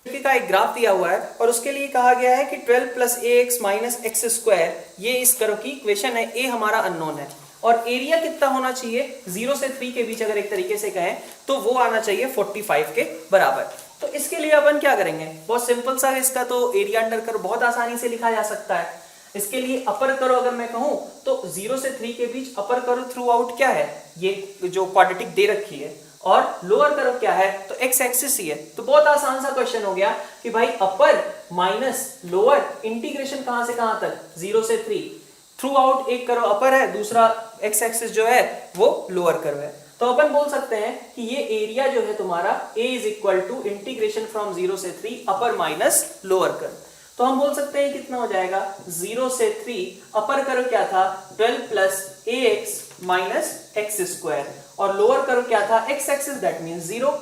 का एक ग्राफ दिया हुआ है और उसके लिए कहा गया है कि 12 plus ax minus x square, ये इस करो की इक्वेशन है, a हमारा अननोन है और एरिया कितना होना चाहिए 0 से 3 के बीच, अगर एक तरीके से कहें तो वो आना चाहिए 45 के बराबर। तो इसके लिए अपन क्या करेंगे, बहुत सिंपल सा है, इसका तो एरिया अंडर करो बहुत आसानी से लिखा जा सकता है। इसके लिए अपर करो अगर मैं कहूं तो 0 से 3 के बीच अपर करो थ्रू आउट क्या है, ये जो क्वाड्रेटिक दे रखी है, और लोअर करो क्या है तो एक्स एक्सिस ही है। तो बहुत आसान सा क्वेश्चन हो गया कि भाई अपर माइनस लोअर, इंटीग्रेशन कहां से कहां तक 0 से 3, थ्रू आउट एक करो अपर है, दूसरा एक्स एक्सिस जो है वो लोअर करो है। तो अपन बोल सकते हैं कि ये एरिया जो है तुम्हारा a is equal to integration from 0 से 3 अपर माइनस लोअर करो। तो हम बोल सकते हैं कितना हो जाएगा 0 से 3 अपर करो क्या था 12 plus ax minus x square, और लोअर करो क्या था x एक्सिस, दैट मींस 0,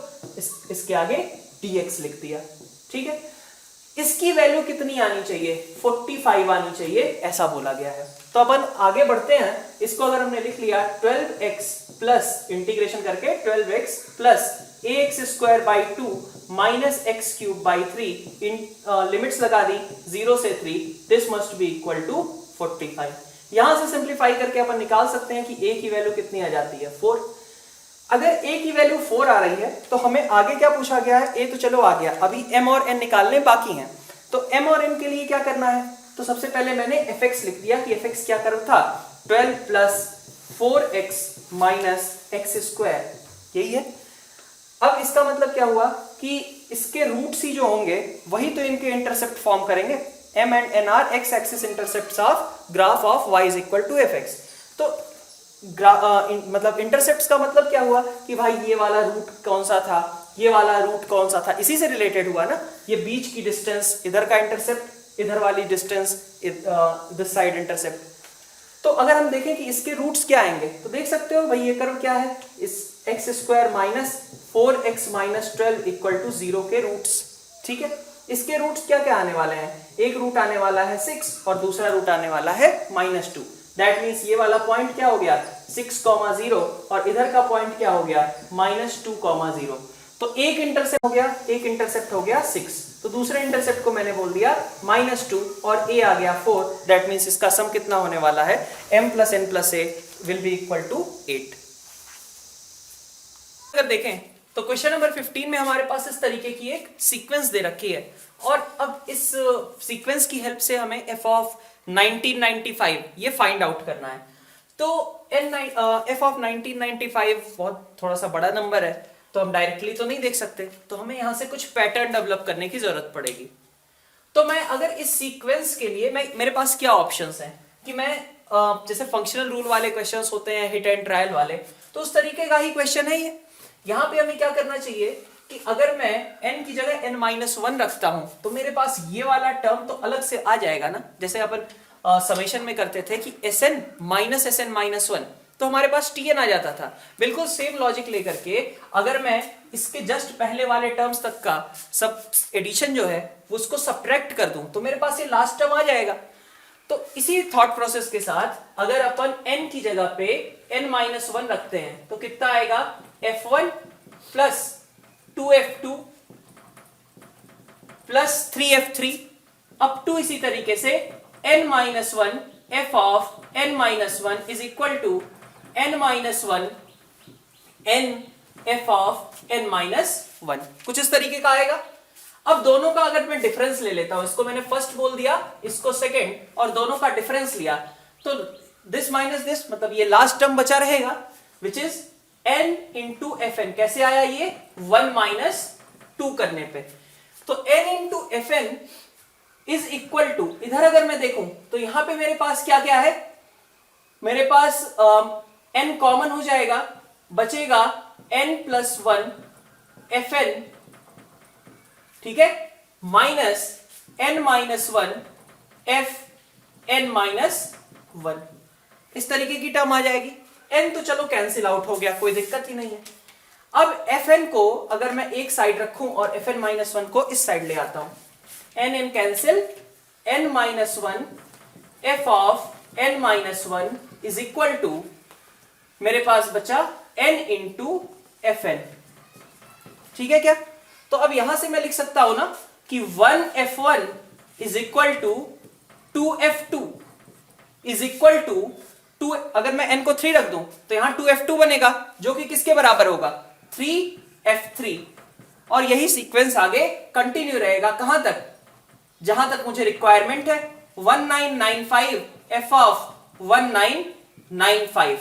इसके आगे dx लिख दिया। ठीक है, इसकी वैल्यू कितनी आनी चाहिए 45 आनी चाहिए, ऐसा बोला गया है। तो अपन आगे बढ़ते हैं, इसको अगर हमने लिख लिया 12x प्लस इंटीग्रेशन करके 12x plus ax square by 2 minus x cube by 3, इन लिमिट्स लगा दी 0 से 3, this must be equal to 45। यहां से सिंप्लीफाई करके अपन निकाल सकते हैं कि a की वैल्यू कितनी आ जाती है 4। अगर a की वैल्यू 4 आ रही है तो हमें आगे क्या पूछा गया है, a तो चलो आ गया, अभी m और n निकालने बाकी हैं। तो m और n के लिए क्या करना है, तो सबसे पहले मैंने fx लिख दिया कि fx क्या कर था 12 plus 4x minus x square, यही है। अब इसका मतलब क्या हुआ कि इसके रूट्स ही जो होंगे वही तो इनके इंटरसेप्ट फॉर्म करेंगे। m and n are x axis intercepts of graph of y is equal to fx। तो मतलब इंटरसेप्ट्स का मतलब क्या हुआ कि भाई ये वाला रूट कौन सा था, ये वाला रूट कौन सा था, इसी से रिलेटेड हुआ ना। ये बीच की डिस्टेंस, इधर का इंटरसेप्ट, इधर वाली डिस्टेंस, दिस साइड इंटरसेप्ट। तो अगर हम देखें कि इसके रूट्स क्या आएंगे तो देख सकते हो भाई ये कर्व क्या है, इस x square minus 4x minus 12 equal to 0 के रूट्स। ठीक है, इसके रूट्स क्या क्या आने वाले हैं, एक रूट आने वाला है 6 और दूसरा रूट आने वाला है -2। दैट मीन्स ये वाला पॉइंट क्या हो गया 6,0 और इधर का पॉइंट क्या हो गया -2,0। तो एक इंटरसेप्ट हो गया, एक इंटरसेप्ट हो गया 6, तो दूसरे इंटरसेप्ट को मैंने बोल दिया -2 और a आ गया 4। दैट मीन्स इसका सम कितना होने वाला है m plus n plus a will be equal to 8। अगर देखें तो क्वेश्चन नंबर 15 में हमारे पास इस तरीके की एक सीक्वेंस दे रखी है और अब इस सीक्वेंस की हेल्प से हमें f ऑफ 1995 ये फाइंड आउट करना है। तो f ऑफ 1995 बहुत थोड़ा सा बड़ा नंबर है तो हम डायरेक्टली तो नहीं देख सकते, तो हमें यहां से कुछ पैटर्न डेवलप करने की जरूरत पड़ेगी। तो मैं अगर इस सीक्वेंस के लिए मेरे पास क्या ऑप्शंस हैं कि मैं जैसे फंक्शनल रूल वाले क्वेश्चंस होते हैं, हिट एंड ट्रायल वाले, तो उस तरीके का ही क्वेश्चन है ये। यहां पे हमें क्या करना चाहिए कि अगर मैं n की जगह n-1 रखता हूं तो मेरे पास ये वाला टर्म तो अलग से आ जाएगा ना, जैसे अपन समेशन में करते थे कि sn माइनस sn माइनस 1, तो हमारे पास tn आ जाता था। बिल्कुल सेम लॉजिक लेकर के अगर मैं इसके जस्ट पहले वाले टर्म्स तक का सब एडिशन जो है उसको सब्ट्रैक्ट कर दूं तो मेरे पास ये लास्ट टर्म आ जाएगा। तो इसी थॉट प्रोसेस के साथ अगर अपन n की जगह पे n-1 रखते हैं तो कितना आएगा f1 plus 2f2 plus 3f3 up to इसी तरीके से n-1 f of n-1 is equal to n-1 n f of n-1, कुछ इस तरीके का आएगा। अब दोनों का अगर मैं डिफरेंस ले लेता हूं, इसको मैंने फर्स्ट बोल दिया, इसको सेकंड, और दोनों का डिफरेंस लिया तो दिस माइनस दिस, मतलब ये लास्ट टर्म बचा रहेगा which is n into fn। कैसे आया ये 1 माइनस 2 करने पे, तो n into fn is equal to, इधर अगर मैं देखूं तो यहां पे मेरे पास क्या क्या है, मेरे पास n कॉमन हो जाएगा, बचेगा n+1 fn, ठीक है, माइनस n-1 fn-1, इस तरीके की टर्म आ जाएगी। n तो चलो कैंसिल आउट हो गया, कोई दिक्कत ही नहीं है। अब fn को अगर मैं एक साइड रखूं और fn माइनस 1 को इस साइड ले आता हूं, n cancel, n minus 1 f of n minus 1 is equal to, मेरे पास बचा n इंटू fn। ठीक है क्या? तो अब यहां से मैं लिख सकता हूं ना कि 1f1 is equal to 2f2 is equal to 2, अगर मैं n को 3 रख दूं तो यहां 2f2 बनेगा जो कि किसके बराबर होगा, 3f3। और यही सीक्वेंस आगे कंटिन्यू रहेगा, कहां तक, जहां तक मुझे रिक्वायरमेंट है 1995 f ऑफ 1995।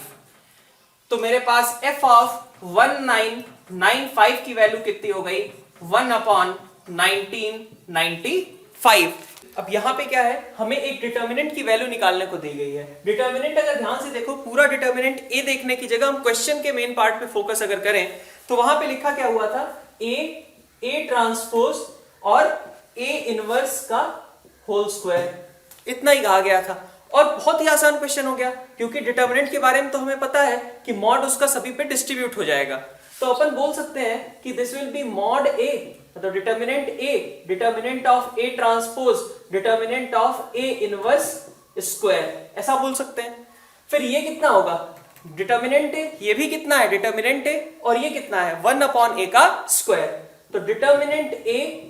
तो मेरे पास f ऑफ 1995 की वैल्यू कितनी हो गई, 1/1995। अब यहां पे क्या है, हमें एक डिटर्मिनेंट की वैल्यू निकालने को दी गई है। डिटर्मिनेंट अगर ध्यान से देखो, पूरा डिटर्मिनेंट ए देखने की जगह हम क्वेश्चन के मेन पार्ट पे फोकस अगर करें तो वहां पे लिखा क्या हुआ था, ए ट्रांसपोज और ए इनवर्स का होल स्क्वायर, इतना ही कहा गया था। और बहुत ही आसान क्वेश्चन हो गया, क्योंकि डिटर्मिनेंट के बारे में तो हमें पता है कि मॉड उसका सभी पे डिस्ट्रीब्यूट हो जाएगा। तो अपन बोल सकते हैं कि दिस विल बी मॉड ए, मतलब determinant A, determinant of A transpose, determinant of A inverse square, ऐसा बोल सकते हैं। फिर ये कितना होगा, डिटर्मिनेंट ए, ये भी कितना है डिटर्मिनेंट ए, और ये कितना है 1/a का स्क्वायर। तो डिटर्मिनेंट ए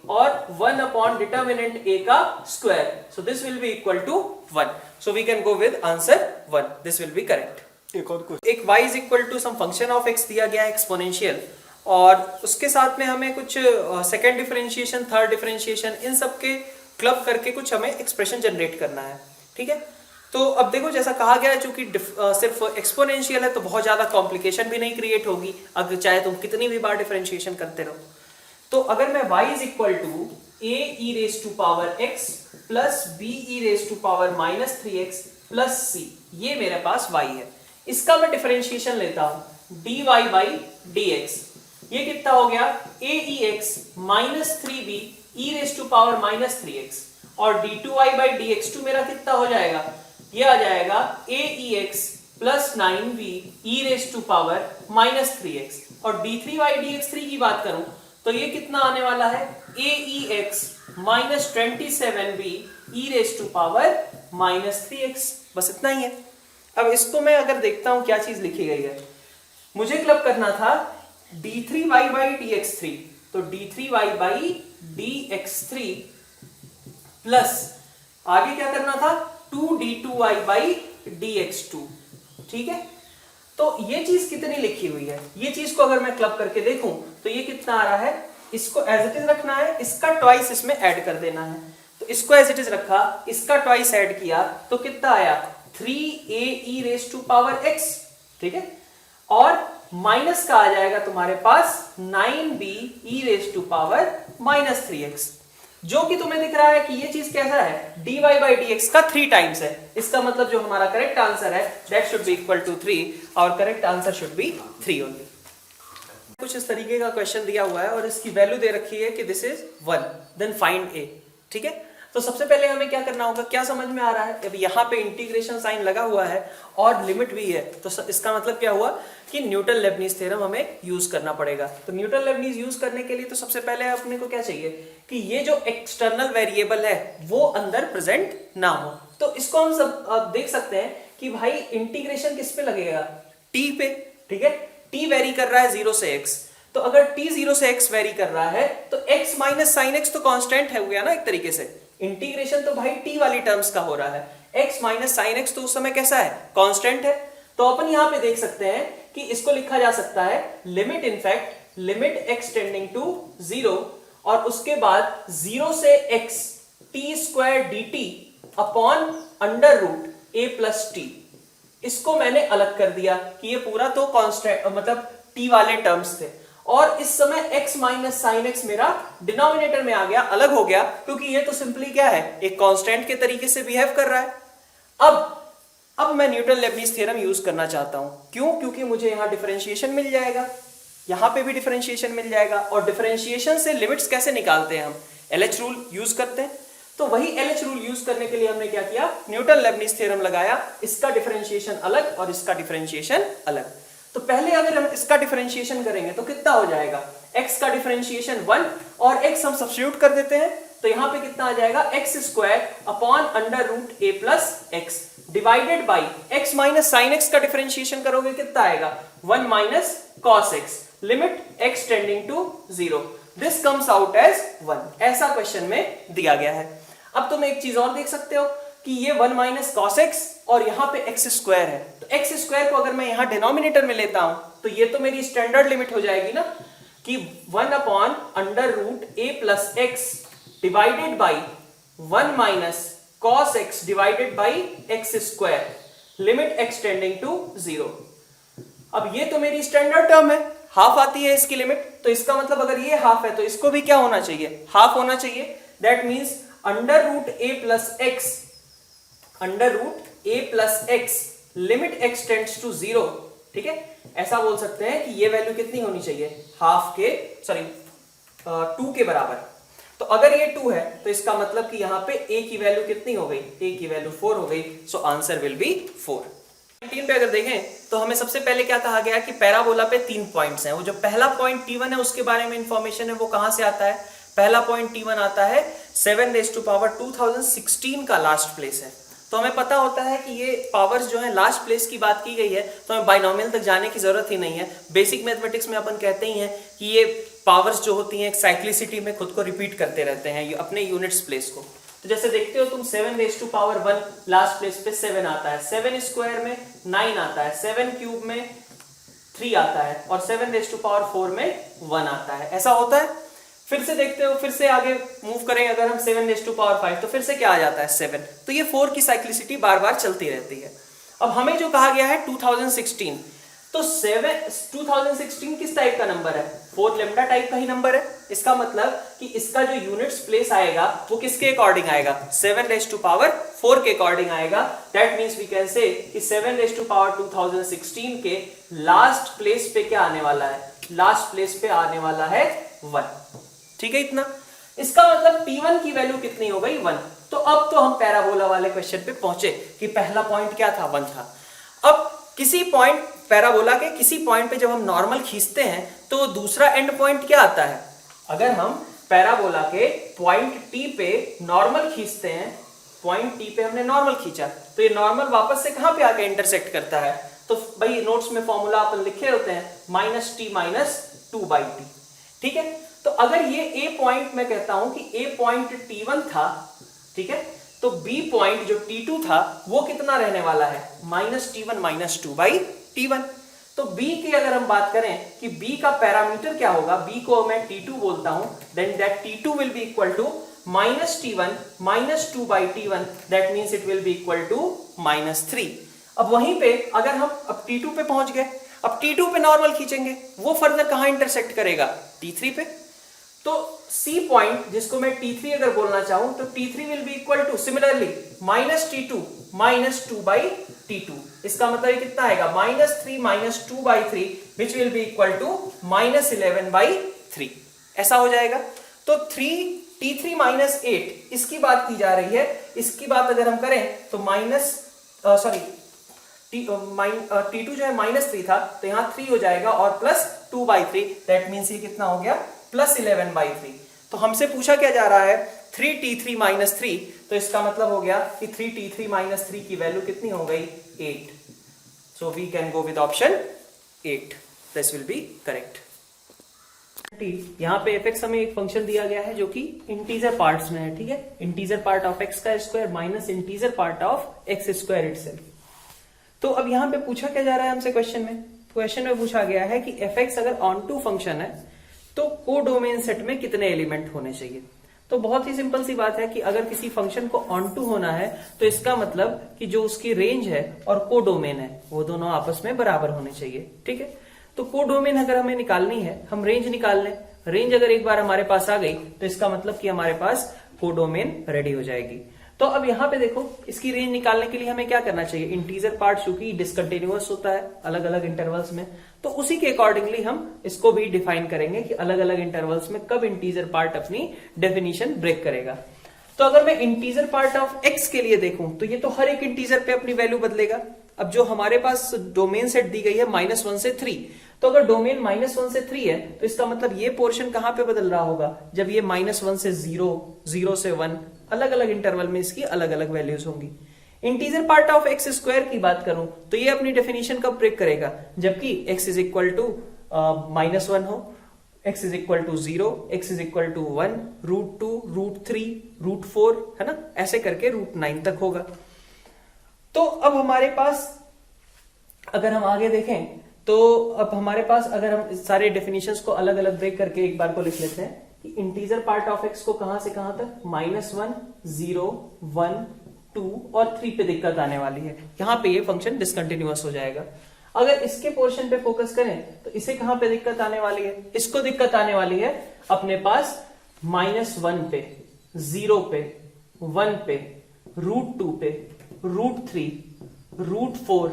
और 1 डिटर्मिनेंट a का square, so this will be equal to 1। So we can go with answer 1, this will be correct. एक और क्वेश्चन, एक y is equal to some function of x दिया गया है एक्सपोनेंशियल, और उसके साथ में हमें कुछ सेकंड डिफरेंशिएशन, थर्ड डिफरेंशिएशन, इन सब के क्लब करके कुछ हमें एक्सप्रेशन जनरेट करना है। ठीक है, तो अब देखो जैसा कहा गया है, चूंकि सिर्फ एक्सपोनेंशियल है तो बहुत ज्यादा कॉम्प्लिकेशन भी नहीं क्रिएट होगी, अगर चाहे तुम कितनी भी बार डिफरेंशिएशन करते रहो। तो अगर मैं y is equal to a e raise to power x plus b e raise to power minus 3x plus c, ये मेरे पास y है, इसका मैं डिफरेंशिएशन लेता हूं dy बाई dx, ये कितना हो गया aex minus 3b e raise to power minus 3x, और d2y बाई dx2 मेरा कितना हो जाएगा, ये आ जाएगा aex plus 9b e raise to power minus 3x, और d3y dx3 की बात करूं तो ये कितना आने वाला है, aex minus 27b e raise to power minus 3x, बस इतना ही है। अब इसको मैं अगर देखता हूं क्या चीज लिखी गई है, मुझे क्लब करना था d3y बाई dx3, तो d3y बाई dx3 प्लस आगे क्या करना था 2d2y बाई dx2। ठीक है, तो ये चीज कितनी लिखी हुई है, ये चीज को अगर मैं क्लब करके देखूं तो ये कितना आ रहा है, इसको एज इट इज रखना है, इसका ट्वाइस इसमें ऐड कर देना है। तो इसको एज इट इज रखा, इसका ट्वाइस ऐड किया तो कितना आया 3a e raise to power x। ठीक है, और माइनस का आ जाएगा तुम्हारे पास 9b e raise to power minus 3x, जो कि तुम्हें दिख रहा है कि ये चीज कैसा है, dy बाई dx का 3 टाइम्स है। इसका मतलब जो हमारा करेक्ट आंसर है that should be equal to 3, और correct answer should be 3 only. कुछ इस तरीके का क्वेश्चन दिया हुआ है और इसकी वैल्यू दे रखी है कि this is 1, then find a। ठीक है, तो सबसे पहले हमें क्या करना होगा, क्या समझ में आ रहा है, अब यहाँ पे इंटीग्रेशन साइन लगा हुआ है और लिमिट भी है, तो इसका मतलब क्या हुआ कि न्यूटन लेबनीज थ्योरम हमें यूज करना पड़ेगा। तो न्यूटन लेबनीज यूज करने के लिए तो सबसे पहले अपने को क्या चाहिए कि ये जो एक्सटर्नल वेरिएबल है वो अंदर प्रेजेंट ना हो। तो इसको हम सब देख सकते हैं कि भाई इंटीग्रेशन किस पे लगेगा, t पे। ठीक है, t वेरी कर रहा है 0 से x, तो अगर t 0 से x वेरी कर रहा है तो x माइनस साइन x तो कांस्टेंट है, हो गया ना एक तरीके से। इंटीग्रेशन तो भाई t वाली टर्म्स का हो रहा है, x माइनस साइन x तो उस समय कैसा है, कांस्टेंट है। तो अपन यहां पे देख सकते हैं कि इसको लिखा जा सकता है limit, in fact limit x tending to 0, और उसके बाद 0 से x t स्क्वायर dt upon under root a plus t। इसको मैंने अलग कर दिया कि ये पूरा तो कांस्टेंट मतलब t वाले टर्म्स थे, और इस समय x माइनस साइन x मेरा डिनोमिनेटर में आ गया, अलग हो गया, क्योंकि ये तो सिंपली क्या है, एक कांस्टेंट के तरीके से बिहेव कर रहा है। अब मैं न्यूटन लेबनीज थ्योरम यूज करना चाहता हूं, क्यों, क्योंकि मुझे यहां डिफरेंशिएशन मिल जाएगा, यहां पे भी डिफरेंशिएशन मिल जाएगा, और डिफरेंशिएशन से लिमिट्स कैसे निकालते हैं हम, LH रूल यूज करते हैं। तो वही LH रूल यूज करने के लिए हमने क्या किया, न्यूटन लेबनीज थ्योरम लगाया, इसका डिफरेंशिएशन अलग और इसका डिफरेंशिएशन अलग। तो पहले अगर हम इसका डिफरेंशिएशन करेंगे तो कितना हो जाएगा, x का डिफरेंशिएशन 1 और x हम सब्स्टिट्यूट कर देते हैं तो यहां पे कितना आ जाएगा, x square upon under root a plus x divided by x minus sine x का डिफरेंशिएशन करोगे कितना आएगा, 1 minus cos x limit x tending to 0, this comes out as 1। ऐसा क्वेश्चन में दिया गया है। अब तुम एक चीज और देख सकते हो कि ये 1 माइनस कॉस एक्स और यहाँ पे एक्स स्क्वायर है, तो एक्स स्क्वायर को अगर मैं यहाँ डिनोमिनेटर में लेता हूं तो ये तो मेरी स्टैंडर्ड लिमिट हो जाएगी ना कि 1 upon under root a plus x divided by 1 minus cos x divided by x square limit x tending to 0। अब ये तो मेरी स्टैंडर्ड टर्म है, हाफ आती है इसकी लिमिट, तो इसका मतलब अगर ये हाफ है तो इसको भी क्या होना चाहिए, हाफ होना चाहिए। That means under root a plus x, under root a plus x limit x tends to 0, ठीक है। ऐसा बोल सकते हैं कि ये वैल्यू कितनी होनी चाहिए, हाफ के सॉरी 2 के बराबर। तो अगर ये 2 है तो इसका मतलब कि यहाँ पे a की वैल्यू कितनी हो गई, a की वैल्यू 4 हो गई, सो आंसर विल बी 4। 19 पे अगर देखें तो हमें सबसे पहले क्या कहा गया कि पैराबोला पे 3 पॉइंट्स हैं। वो जो पहला पॉइंट T1 है उसके बारे में इंफॉर्मेशन है, वो कहां से आता है, पहला पॉइंट T1 आता है 7⁻2016 का लास्ट प्लेस है। तो हमें पता होता है कि ये पावर्स जो है लास्ट प्लेस की बात की गई है तो हमें बाइनोमियल तक जाने की जरूरत ही नहीं है। बेसिक मैथमेटिक्स में अपन कहते ही हैं कि ये पावर्स जो होती हैं साइक्लिसिटी में खुद को रिपीट करते रहते हैं ये अपने यूनिट्स प्लेस को। तो जैसे देखते हो तुम 7⁻1 लास्ट प्लेस पे 7 आता है, 7 स्क्वायर में 9 आता है, 7 क्यूब में 3 आता है और 7⁻4 में 1 आता है, ऐसा होता है। फिर से देखते हो, फिर से आगे मूव करें अगर हम 7⁻5 तो फिर से क्या आ जाता है 7। तो ये 4 की साइक्लिसिटी बार बार चलती रहती है। अब हमें जो कहा गया है 2016, तो 2016 किस टाइप का नंबर है, 4 लैम्डा टाइप का ही नंबर है। इसका मतलब कि इसका जो यूनिट्स प्लेस आएगा वो किसके अकॉर्डिंग आएगा, 7⁻4 के अकॉर्डिंग आएगा। That means we can say कि 7⁻2016 के लास्ट प्लेस पे क्या आने वाला है, लास्ट प्लेस पे आने वाला है 1, ठीक है इतना। इसका मतलब T1 की वैल्यू कितनी हो गई, 1। तो अब तो हम पैराबोला वाले क्वेश्चन पे पहुंचे कि पहला पॉइंट क्या था, 1 था। अब किसी पॉइंट पैराबोला के किसी पॉइंट पे जब हम नॉर्मल खींचते हैं तो दूसरा एंड पॉइंट क्या आता है। अगर हम पैराबोला के पॉइंट T पे नॉर्मल खींचते हैं, पॉइंट T पे हमने नॉर्मल खींचा तो ये नॉर्मल वापस से कहां पे आके इंटरसेक्ट करता है, तो भाई नोट्स में फॉर्मूला अपन लिखे होते हैं -t-2/t, ठीक है। तो अगर ये A पॉइंट मैं कहता हूं कि A पॉइंट T1 था, ठीक है, तो B पॉइंट जो T2 था वो कितना रहने वाला है, -t1 -2/t1। तो B की अगर हम बात करें कि B का पैरामीटर क्या होगा, B को मैं T2 बोलता हूं, then that T2 will be equal to -t1 -2/t1, that means it will be equal to -3। अब वहीं पे अगर हम अब T2 पे पहुंच गए, अब T2 पे नॉर्मल खींचेंगे, वो फर्दर कहां इंटरसेक्ट करेगा, T3 पे। तो C पॉइंट जिसको मैं T3 अगर बोलना चाहूं तो T3 will be equal to similarly -t2 -2/t2। इसका मतलब कितना आएगा, -3 -2/3 which will be equal to -11/3, ऐसा हो जाएगा। तो T3 -8 इसकी बात की जा रही है। इसकी बात अगर हम करें तो T2 जो है -3 था तो यहाँ 3 हो जाएगा और +2/3, दैट मीन्स ये कितना हो गया, +11/3। तो हमसे पूछा क्या जा रहा है 3t3 -3, तो इसका मतलब हो गया कि 3t3 -3 की वैल्यू कितनी हो गई, 8। So we can go with option 8, this will be correct. यहाँ पे fx हमें एक फंक्शन दिया गया है जो कि इंटीजर पार्ट्स में है, ठीक है, इंटीजर पार्ट ऑफ x का square minus integer part of x square itself. तो अब यहाँ पे पूछा क्या जा रहा है हमसे क्वेश्चन में पूछा गया है कि fx अगर ऑन टू फंक्शन है तो कोडोमेन सेट में कितने एलिमेंट होने चाहिए। तो बहुत ही सिंपल सी बात है कि अगर किसी फंक्शन को ऑन टू होना है तो इसका मतलब कि जो उसकी रेंज है और कोडोमेन है वो दोनों आपस में बराबर होने चाहिए, ठीक है। तो कोडोमेन अगर हमें निकालनी है, हम रेंज निकाल लें। रेंज अगर एक बार हमारे पास आ गई तो इसका मतलब कि हमारे पास कोडोमेन रेडी हो जाएगी। तो अब यहाँ पे देखो, इसकी रेंज निकालने के लिए हमें क्या करना चाहिए, इंटीजर पार्ट चूंकि डिसकंटिन्यूअस होता है अलग अलग इंटरवल्स में, तो उसी के अकॉर्डिंगली हम इसको भी डिफाइन करेंगे कि अलग अलग इंटरवल्स में कब इंटीजर पार्ट अपनी डेफिनेशन ब्रेक करेगा। तो अगर मैं इंटीजर पार्ट ऑफ x के लिए देखूं तो ये तो हर एक इंटीजर पे अपनी वैल्यू बदलेगा। अब जो हमारे पास डोमेन सेट दी गई है -1 से 3, तो अगर डोमेन -1 से 3 है तो इसका मतलब ये पोर्शन कहां पे बदल रहा होगा, जब ये -1 से 0, 0 से 1, अलग अलग इंटरवल में इसकी अलग अलग वैल्यूज होंगी। Integer part of x square की बात करूं तो ये अपनी डेफिनेशन कब ब्रेक करेगा, जबकि x इज इक्वल टू -1 हो, x is equal to 0, x is equal to 1, √2, √3, √4, है ना, ऐसे करके √9 तक होगा। तो अब हमारे पास अगर हम आगे देखें तो अब हमारे पास अगर हम सारे डेफिनेशंस को अलग अलग ब्रेक करके एक बार को लिख लेते हैं कि इंटीजर पार्ट ऑफ x को कहां से कहां तक, -1, 0, 1, 2 और 3 पे दिक्कत आने वाली है। यहां पे ये फंक्शन डिसकंटिन्यूअस हो जाएगा। अगर इसके पोर्शन पे फोकस करें तो इसे कहां पे दिक्कत आने वाली है, इसको दिक्कत आने वाली है अपने पास -1 पे, 0 पे, 1 पे, √2 पे, √3, √4,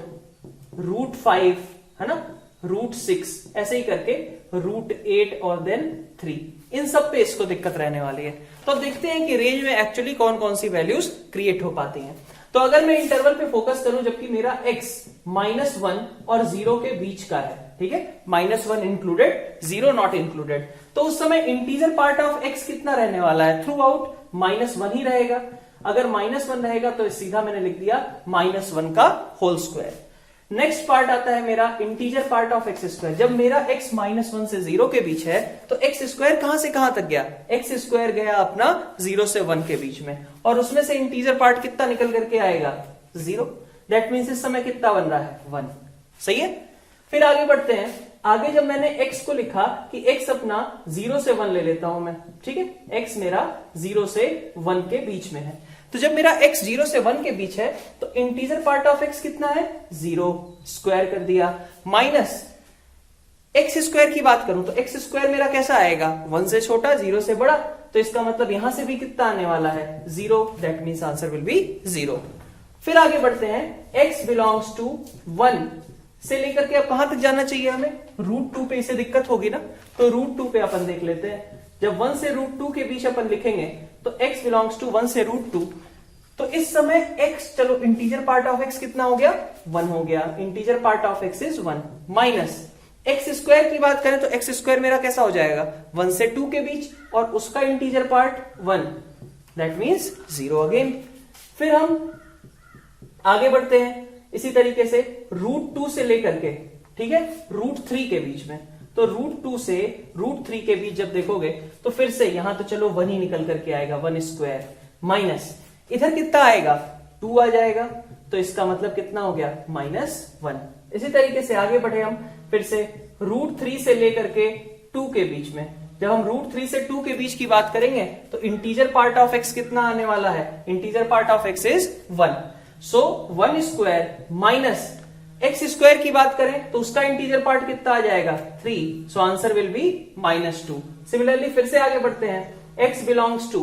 √5, है ना, √6, ऐसे ही करके √8 और देन 3, इन सब पे इसको दिक्कत रहने वाली है। तो देखते हैं कि रेंज में एक्चुअली कौन कौन सी वैल्यूज क्रिएट हो पाती हैं। तो अगर मैं इंटरवल पे फोकस करूं जबकि मेरा x -1 और 0 के बीच का है, ठीक है, -1 इंक्लूडेड, 0 नॉट इंक्लूडेड, तो उस समय इंटीजर पार्ट ऑफ x कितना रहने वाला है, थ्रू आउट -1 ही रहेगा। अगर -1 रहेगा तो सीधा मैंने लिख दिया -1 का होल स्क्वायर। नेक्स्ट पार्ट आता है मेरा integer part of x square. जब मेरा x -1 से 0 के बीच है तो एक्स स्क्वायर कहां से कहां तक गया, एक्स स्क्वायर गया अपना 0 से 1 के बीच में, और उसमें से इंटीजर पार्ट कितना निकल करके आएगा, 0। दैट मीन्स इस समय कितना बन रहा है, 1। सही है। फिर आगे बढ़ते हैं। आगे जब मैंने x को लिखा कि x अपना 0 से 1 ले लेता हूं मैं, ठीक है, x मेरा 0 से 1 के बीच में है, तो जब मेरा x 0 से 1 के बीच है तो इंटीजर पार्ट ऑफ x कितना है, 0, स्क्वायर कर दिया, माइनस एक्स स्क्वायर की बात करूं तो एक्स स्क्वायर मेरा कैसा आएगा, 1 से छोटा, 0 से बड़ा, तो इसका मतलब यहां से भी कितना आने वाला है, 0। That means answer will B 0। फिर आगे बढ़ते हैं, x बिलोंग्स टू 1 से लेकर के अब कहां तक जाना चाहिए हमें, √2 पे इसे दिक्कत होगी ना, तो √2 पे अपन देख लेते हैं। जब 1 से √2 के बीच अपन लिखेंगे तो x बिलोंग्स टू 1 से √2, तो इस समय x, चलो इंटीजर पार्ट ऑफ x कितना हो गया, 1 हो गया, integer part of x is 1, minus x square की बात करें तो एक्स स्क्वायर मेरा कैसा हो जाएगा, 1 से 2 के बीच, और उसका integer part 1, that means 0 again. फिर हम आगे बढ़ते हैं इसी तरीके से √2 से लेकर के, ठीक है, √3 के बीच में, तो √2 से √3 के बीच जब देखोगे तो फिर से यहां तो चलो 1 ही निकल करके आएगा, 1 स्क्वायर, माइनस इधर कितना आएगा, 2 आ जाएगा, तो इसका मतलब कितना हो गया, -1। इसी तरीके से आगे बढ़े हम, फिर से √3 से लेकर के 2 के बीच में, जब हम √3 से 2 के बीच की बात करेंगे तो इंटीजर पार्ट ऑफ x कितना आने वाला है, integer part of x is 1, so 1 square minus x square की बात करें तो उसका इंटीजर पार्ट कितना आ जाएगा, 3, सो आंसर विल बी -2। सिमिलरली फिर से आगे बढ़ते हैं, x बिलोंग्स टू,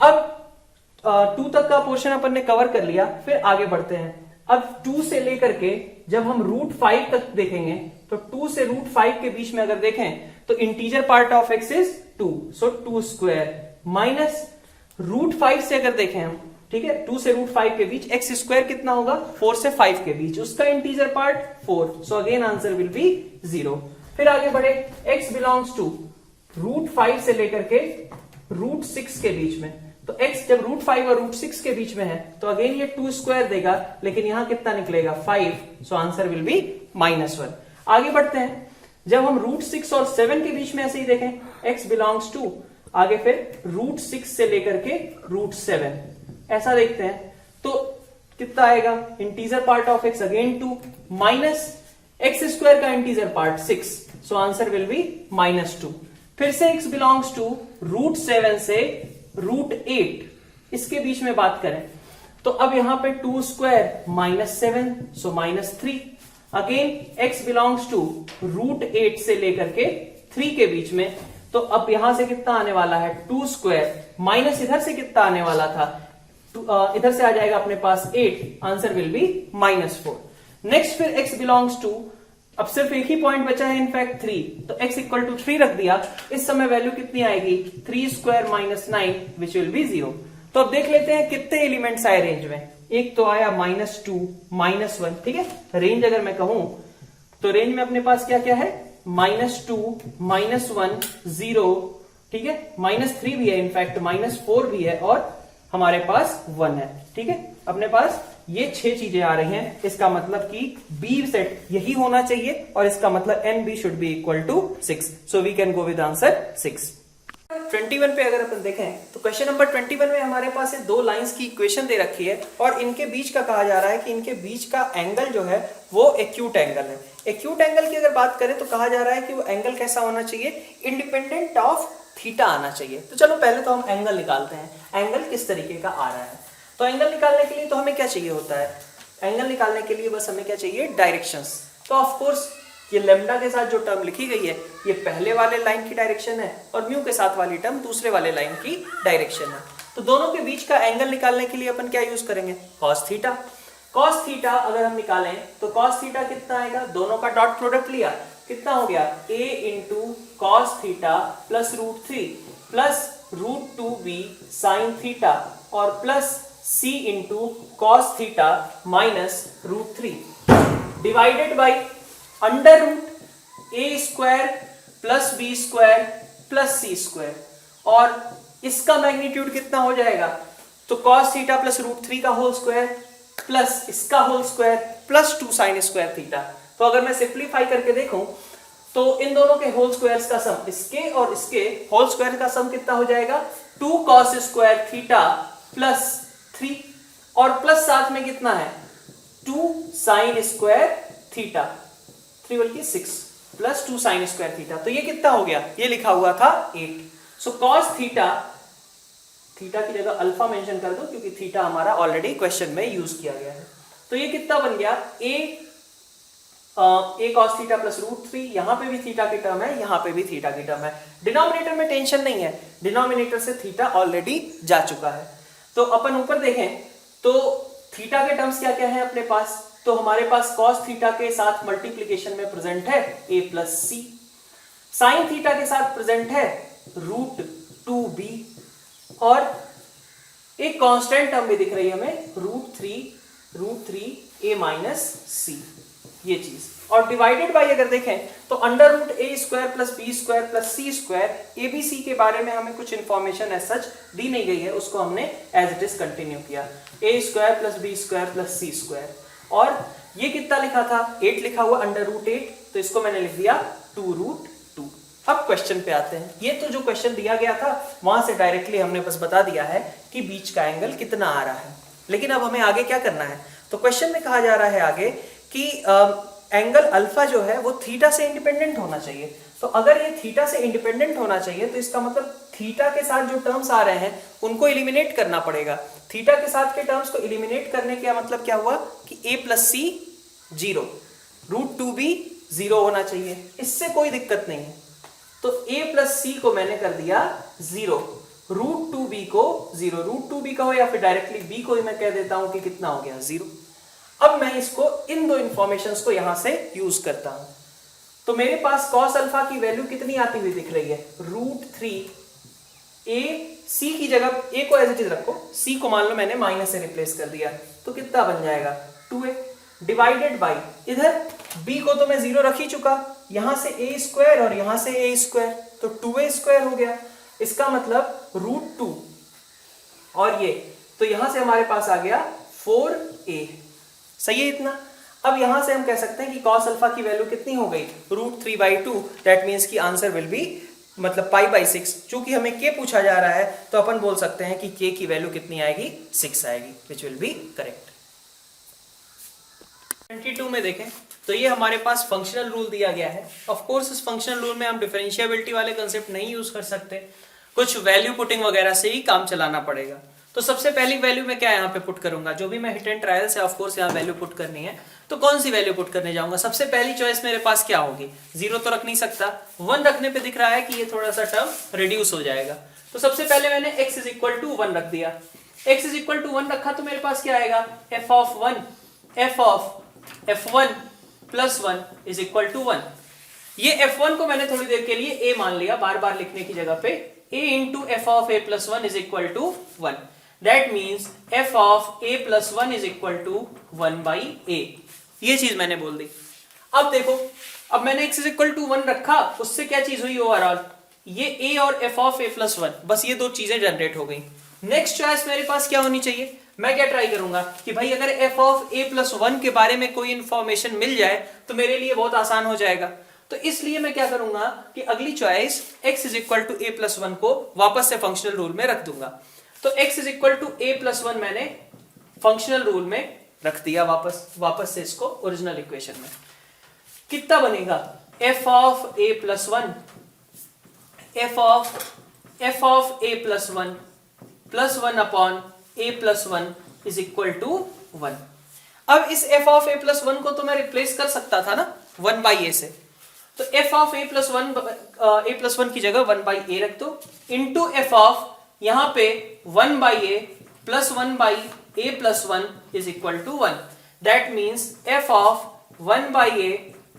अब 2 तक का पोर्शन अपन ने कवर कर लिया। फिर आगे बढ़ते हैं, अब 2 से लेकर के जब हम √5 तक देखेंगे तो 2 से √5 के बीच में अगर देखें तो integer part of x is 2, so 2 square, minus √5 से अगर देखें हम, ठीक है, 2 से √5 के बीच x स्क्वायर कितना होगा, 4 से 5 के बीच, उसका integer part 4, so again answer will B 0। फिर आगे बढ़े, x बिलोंग्स टू √5 से लेकर के √6 के बीच में, तो x जब √5 और √6 के बीच में है तो अगेन ये 2 स्क्वायर देगा, लेकिन यहां कितना निकलेगा, 5, सो आंसर विल बी -1। आगे बढ़ते हैं, जब हम √6 और 7 के बीच में ऐसे ही देखें, x बिलोंग्स टू, आगे फिर √6 से लेकर के √7 ऐसा देखते हैं, तो कितना आएगा, integer part of x again 2, minus x square का integer part 6, so answer will be -2। फिर से x बिलोंग्स टू √7 से √8, इसके बीच में बात करें तो अब यहां पे 2 square -7, so -3। Again x belongs to √8 से लेकर के 3 के बीच में, तो अब यहां से कितना आने वाला है, 2 स्क्वायर, माइनस इधर से कितना आने वाला था, इधर से आ जाएगा अपने पास 8, आंसर विल बी -4। नेक्स्ट फिर x बिलोंग्स टू अब सिर्फ एक ही पॉइंट बचा है इनफैक्ट 3, तो x इक्वल टू 3 रख दिया। इस समय वैल्यू कितनी आएगी 3 square minus 9 which will B 0। तो अब देख लेते हैं कितने एलिमेंट्स आए रेंज में। एक तो आया -2 -1, ठीक है। रेंज अगर मैं कहूं तो रेंज में अपने पास क्या क्या है, -2 -1 0, ठीक है, -3 भी है, इनफैक्ट -4 भी है, और हमारे पास 1 है, ठीक है। अपने पास ये 6 चीजें आ रही हैं। इसका मतलब कि बी सेट यही होना चाहिए, और इसका मतलब n b should be equal to 6। So we can go with answer 6। 21 पे अगर अपन देखें तो क्वेश्चन नंबर 21 में हमारे पास दो लाइंस की इक्वेशन दे रखी है, और इनके बीच का कहा जा रहा है कि इनके बीच का एंगल जो है वो एक्यूट एंगल है। एक्यूट एंगल की अगर बात करें तो कहा जा रहा है कि वो एंगल कैसा होना चाहिए, इंडिपेंडेंट ऑफ थीटा आना चाहिए। तो चलो पहले तो हम एंगल निकालते हैं, एंगल किस तरीके का आ रहा है। तो एंगल निकालने के लिए तो हमें क्या चाहिए होता है, एंगल निकालने के लिए बस हमें क्या चाहिए, डायरेक्शंस। तो ऑफ कोर्स ये लेमडा के साथ जो टर्म लिखी गई है ये पहले वाले लाइन की डायरेक्शन है, और म्यू के साथ वाली टर्म दूसरे वाले लाइन की डायरेक्शन है। तो दोनों के बीच का एंगल निकालने के लिए अपन क्या यूज करेंगे, कॉस थीटा। कॉस थीटा अगर हम निकालें तो कॉस थीटा कितना आएगा, दोनों का डॉट प्रोडक्ट लिया, कितना हो गया, a into cos theta plus √3 plus √2b sine theta, और plus c into cos theta minus √3 divided by under root A square plus B square plus C square, और इसका मैग्नीट्यूड कितना हो जाएगा, तो कॉस थीटा प्लस √3 का होल स्क्वायर प्लस इसका whole square plus 2 sine square theta. तो अगर मैं सिंप्लीफाई करके देखूं तो इन दोनों के होल स्क्वायर्स का सम, इसके और इसके होल स्क्वायर का सम कितना हो जाएगा, 2 कॉस स्क्वायर थीटा प्लस 3, और प्लस साथ में कितना है 2 साइन स्क्वायर थीटा, 3 बल्कि 6 प्लस 2 साइन स्क्वायर थीटा। तो ये कितना हो गया, ये लिखा हुआ था 8। सो कॉस थीटा, थीटा की जगह अल्फा मेंशन कर दो क्योंकि थीटा हमारा ऑलरेडी क्वेश्चन में यूज किया गया है। तो ये कितना बन गया, ए कॉस थीटा प्लस √3, यहां पे भी थीटा की टर्म है, यहां पे भी थीटा की टर्म है। डिनोमिनेटर में टेंशन नहीं है, डिनोमिनेटर से थीटा ऑलरेडी जा चुका है। तो अपन ऊपर देखें तो थीटा के टर्म्स क्या क्या है अपने पास, तो हमारे पास cos थीटा के साथ मल्टीप्लीकेशन में प्रेजेंट है a plus c, sine theta के साथ प्रेजेंट है √2b, और एक कांस्टेंट टर्म भी दिख रही है हमें √3 a माइनस सी, ये चीज। और डिवाइडेड बाय अगर देखें तो under root A square plus B square plus C square, ABC के बारे में हमें कुछ इंफॉर्मेशन एज सच दी नहीं गई है, उसको हमने एज इट इज कंटिन्यू किया, A square plus B square plus C square. और ये कितना लिखा था, 8 लिखा हुआ अंडर √8, तो इसको मैंने लिख दिया 2√2। अब क्वेश्चन पे आते हैं। ये तो जो क्वेश्चन दिया गया था वहां से डायरेक्टली हमने बस बता दिया है कि बीच का एंगल कितना आ रहा है, लेकिन अब हमें आगे क्या करना है। तो क्वेश्चन में कहा जा रहा है आगे कि एंगल अल्फा जो है वो थीटा से इंडिपेंडेंट होना चाहिए। तो अगर ये थीटा से इंडिपेंडेंट होना चाहिए तो इसका मतलब थीटा के साथ जो टर्म्स आ रहे हैं उनको इलिमिनेट करना पड़ेगा। थीटा के साथ के टर्म्स को इलिमिनेट करने का मतलब क्या हुआ कि a प्लस सी 0, √2b 0 होना चाहिए, इससे कोई दिक्कत नहीं है। तो a प्लस सी को मैंने कर दिया 0, √2b को 0, √2b का हो या फिर डायरेक्टली b को ही मैं कह देता हूं कि कितना हो गया 0। अब मैं इसको इन दो इंफॉर्मेशंस को यहां से यूज करता हूं। तो मेरे पास cos अल्फा की वैल्यू कितनी आती हुई दिख रही है, √3 a, c की जगह a को एज इट इज रखो, c को मान लो मैंने माइनस से रिप्लेस कर दिया, तो कितना बन जाएगा 2a डिवाइडेड बाई, इधर b को तो मैं 0 रख ही चुका, यहां से a स्क्वायर और यहां से a स्क्वायर, तो 2a स्क्वायर हो गया। इसका मतलब √2 और ये, तो यहां से हमारे पास आ गया 4a। सही है इतना। अब यहां से हम कह सकते हैं कि cos अल्फा की वैल्यू कितनी हो गई, √3/2, दैट मींस की आंसर विल बी मतलब π/6। चूंकि हमें k पूछा जा रहा है तो अपन बोल सकते हैं कि k की वैल्यू कितनी आएगी, 6 आएगी, विच विल बी करेक्ट। 22 में देखें तो ये हमारे पास फंक्शनल रूल दिया गया है। ऑफ कोर्स इस फंक्शनल रूल में हम डिफरेंशिएबिलिटी वाले कंसेप्ट नहीं यूज कर सकते, कुछ वैल्यू पुटिंग वगैरह से ही काम चलाना पड़ेगा। तो सबसे पहली वैल्यू मैं क्या यहाँ पे पुट करूंगा, जो भी मैं हिट एंड ट्रायल से ऑफ कोर्स यहाँ वैल्यू पुट करनी है, तो कौन सी वैल्यू पुट करने जाऊंगा। सबसे पहली चॉइस मेरे पास क्या होगी, 0 तो रख नहीं सकता, 1 रखने पे दिख रहा है कि ये थोड़ा सा टर्म रिड्यूस हो जाएगा। तो सबसे पहले मैंने x इज इक्वल टू 1 रख दिया, x इज इक्वल टू 1 रखा तो मेरे पास क्या आएगा, f of f1 plus 1 is equal to 1। ये f1 को मैंने थोड़ी देर के लिए a मान लिया, बार बार लिखने की जगह पे a into f of a plus 1 is equal to 1। That means f of a plus 1 is equal to 1 by a। ये चीज मैंने बोल दी। अब देखो, अब मैंने x इज इक्वल टू 1 रखा, उससे क्या चीज हुई ओवरऑल, ये a और f ऑफ a प्लस 1, बस ये दो चीजें जनरेट हो गई। नेक्स्ट चॉइस मेरे पास क्या होनी चाहिए, मैं क्या ट्राई करूंगा कि भाई अगर f ऑफ a प्लस 1 के बारे में कोई इंफॉर्मेशन मिल जाए तो मेरे लिए बहुत आसान हो जाएगा। तो इसलिए मैं क्या करूंगा कि अगली choice x is equal to a plus 1 को वापस से फंक्शनल रूल में रख दूंगा। तो x is equal to a plus 1 मैंने फंक्शनल रूल में रख दिया, वापस से इसको ओरिजिनल इक्वेशन में। कितना बनेगा, f of a plus 1 f of a plus 1 plus 1 upon a plus 1 is equal to 1। अब इस f ऑफ a प्लस 1 को तो मैं रिप्लेस कर सकता था ना 1 बाई a से, तो f ऑफ a प्लस 1 की जगह 1 बाई a रख दो, इंटू f ऑफ यहां पे 1 by a plus 1 by a plus 1 is equal to 1। That means f of 1 by a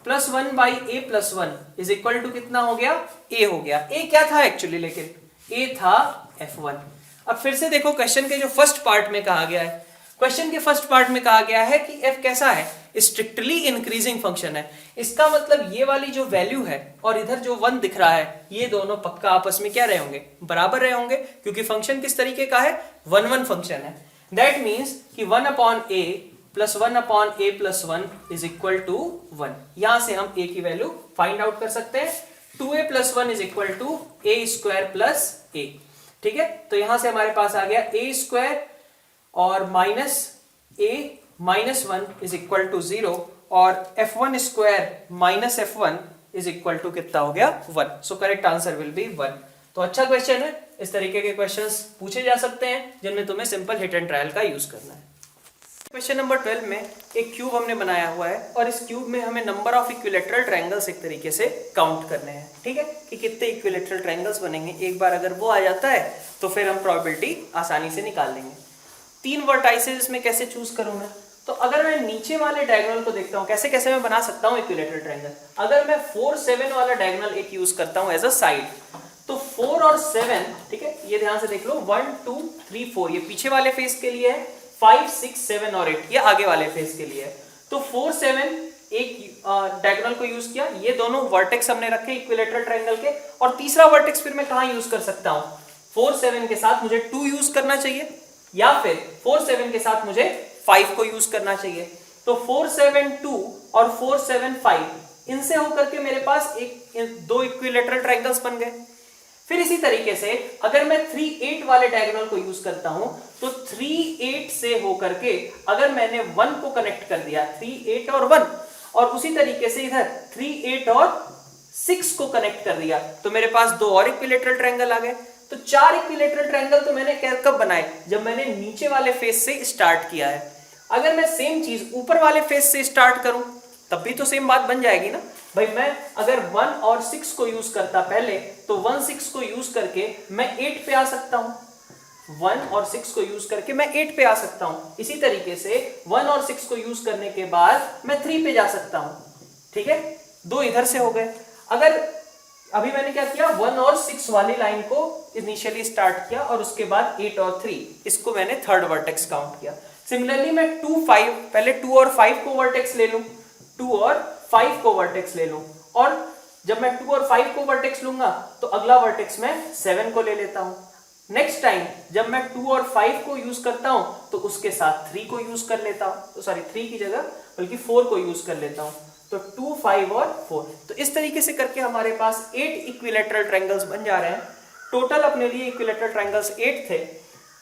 plus 1 by a plus 1 is equal to कितना हो गया, a हो गया। a क्या था एक्चुअली, लेकिन a था f1। अब फिर से देखो क्वेश्चन के जो फर्स्ट पार्ट में कहा गया है, क्वेश्चन के फर्स्ट पार्ट में कहा गया है कि f कैसा है, स्ट्रिक्टली इंक्रीजिंग फंक्शन है। इसका मतलब ये वाली जो वैल्यू है और इधर जो 1 दिख रहा है, ये दोनों पक्का आपस में क्या रहे होंगे, बराबर रहे होंगे, क्योंकि फंक्शन किस तरीके का है, 1-1 फंक्शन है। दैट मीन्स कि 1 upon a plus 1 upon a plus 1 is equal to 1। यहां से हम a की वैल्यू फाइंड आउट कर सकते हैं। 2a plus 1 is equal to a square plus a। ठीक है, तो यहां से हमारे पास आ गया a स्क्वायर और minus a minus 1 is equal to 0 और f1 square minus f1 is equal to कितना हो गया, 1। So correct answer will be 1। तो अच्छा क्वेश्चन है, इस तरीके के क्वेश्चंस पूछे जा सकते हैं जिनमें तुम्हें सिंपल हिट एंड ट्रायल का यूज करना है। क्वेश्चन नंबर 12 में एक क्यूब हमने बनाया हुआ है और इस क्यूब में हमें नंबर ऑफ इक्विलेटरल ट्रायंगल्स एक तरीके से काउंट करने हैं। ठीक है, कि कितने इक्विलेटरल ट्रायंगल्स बनेंगे। एक बार अगर वो आ जाता है तो फिर हम प्रोबेबिलिटी आसानी से निकाल लेंगे। 3 वर्टाइसेस इसमें कैसे चूज करूं मैं, तो अगर मैं नीचे वाले डायगोनल को देखता हूं कैसे कैसे मैं बना सकता हूं इक्विलेटरल ट्रायंगल। अगर मैं 4-7 वाला डायगोनल एक यूज करता हूं एज अ साइड, तो 4 और 7, ठीक है, ये ध्यान से देख लो, 1 2 3 4 ये पीछे वाले फेस के लिए है, 5 6 7 और 8 ये आगे वाले फेस के लिए है। तो 4 7 एक डायगोनल को यूज किया, ये दोनों वर्टेक्स हमने रखे इक्विलेटरल ट्रायंगल के, और तीसरा वर्टेक्स फिर मैं कहां यूज कर सकता हूं, 4 7 के साथ मुझे 2 यूज करना चाहिए या फिर 4 7 के साथ मुझे 5 को यूज करना चाहिए। तो 4 7 2 और 4 7 5 इनसे होकर के मेरे पास दो इक्विलेटरल ट्रायंगल्स बन गए। फिर इसी तरीके से अगर मैं 3 8 वाले डायगोनल को यूज करता हूं तो 3 8 से होकर के अगर मैंने 1 को कनेक्ट कर दिया, 3 8 और 1, और उसी तरीके से इधर 3 8 और 6 को कनेक्ट कर दिया, तो मेरे पास 2 और इक्विलेटरल ट्रायंगल आ गए। तो 4 इक्विलेटरल ट्रायंगल तो मैंने कब बनाए, जब मैंने नीचे वाले फेस से स्टार्ट किया है। अगर मैं सेम चीज ऊपर वाले फेस से स्टार्ट करूं तब भी तो सेम बात बन जाएगी ना भाई। मैं अगर 1 और 6 को यूज करता पहले, तो 1 6 को यूज करके मैं 8 पे आ सकता हूं, 1 और 6 को यूज करके मैं 8 पे आ सकता हूं। इसी तरीके से 1 और 6 को यूज करने के बाद मैं 3 पे जा सकता हूं। ठीक है, 2 इधर से हो गए। अगर अभी मैंने क्या किया, 1 और 6 वाली लाइन को इनिशियली स्टार्ट किया और उसके बाद 8 और 3 इसको मैंने थर्ड वर्टेक्स काउंट किया। सिमिलरली मैं 2 5 पहले 2 और 5 को वर्टेक्स ले लूं, 2 और 5 को वर्टेक्स ले लूं, और जब मैं 2 और 5 को वर्टेक्स लूंगा तो अगला वर्टेक्स मैं 7 को ले लेता हूं। नेक्स्ट टाइम जब मैं 2 और 5 को यूज करता हूं तो उसके साथ 3 को यूज कर लेता हूं, तो सॉरी 3 की जगह बल्कि 4 को यूज कर लेता हूं। तो 2 5 और 4, तो इस तरीके से करके हमारे पास 8 इक्विलेटरल ट्रायंगल्स बन जा रहे हैं। टोटल अपने लिए इक्विलेटरल ट्रायंगल्स 8 थे।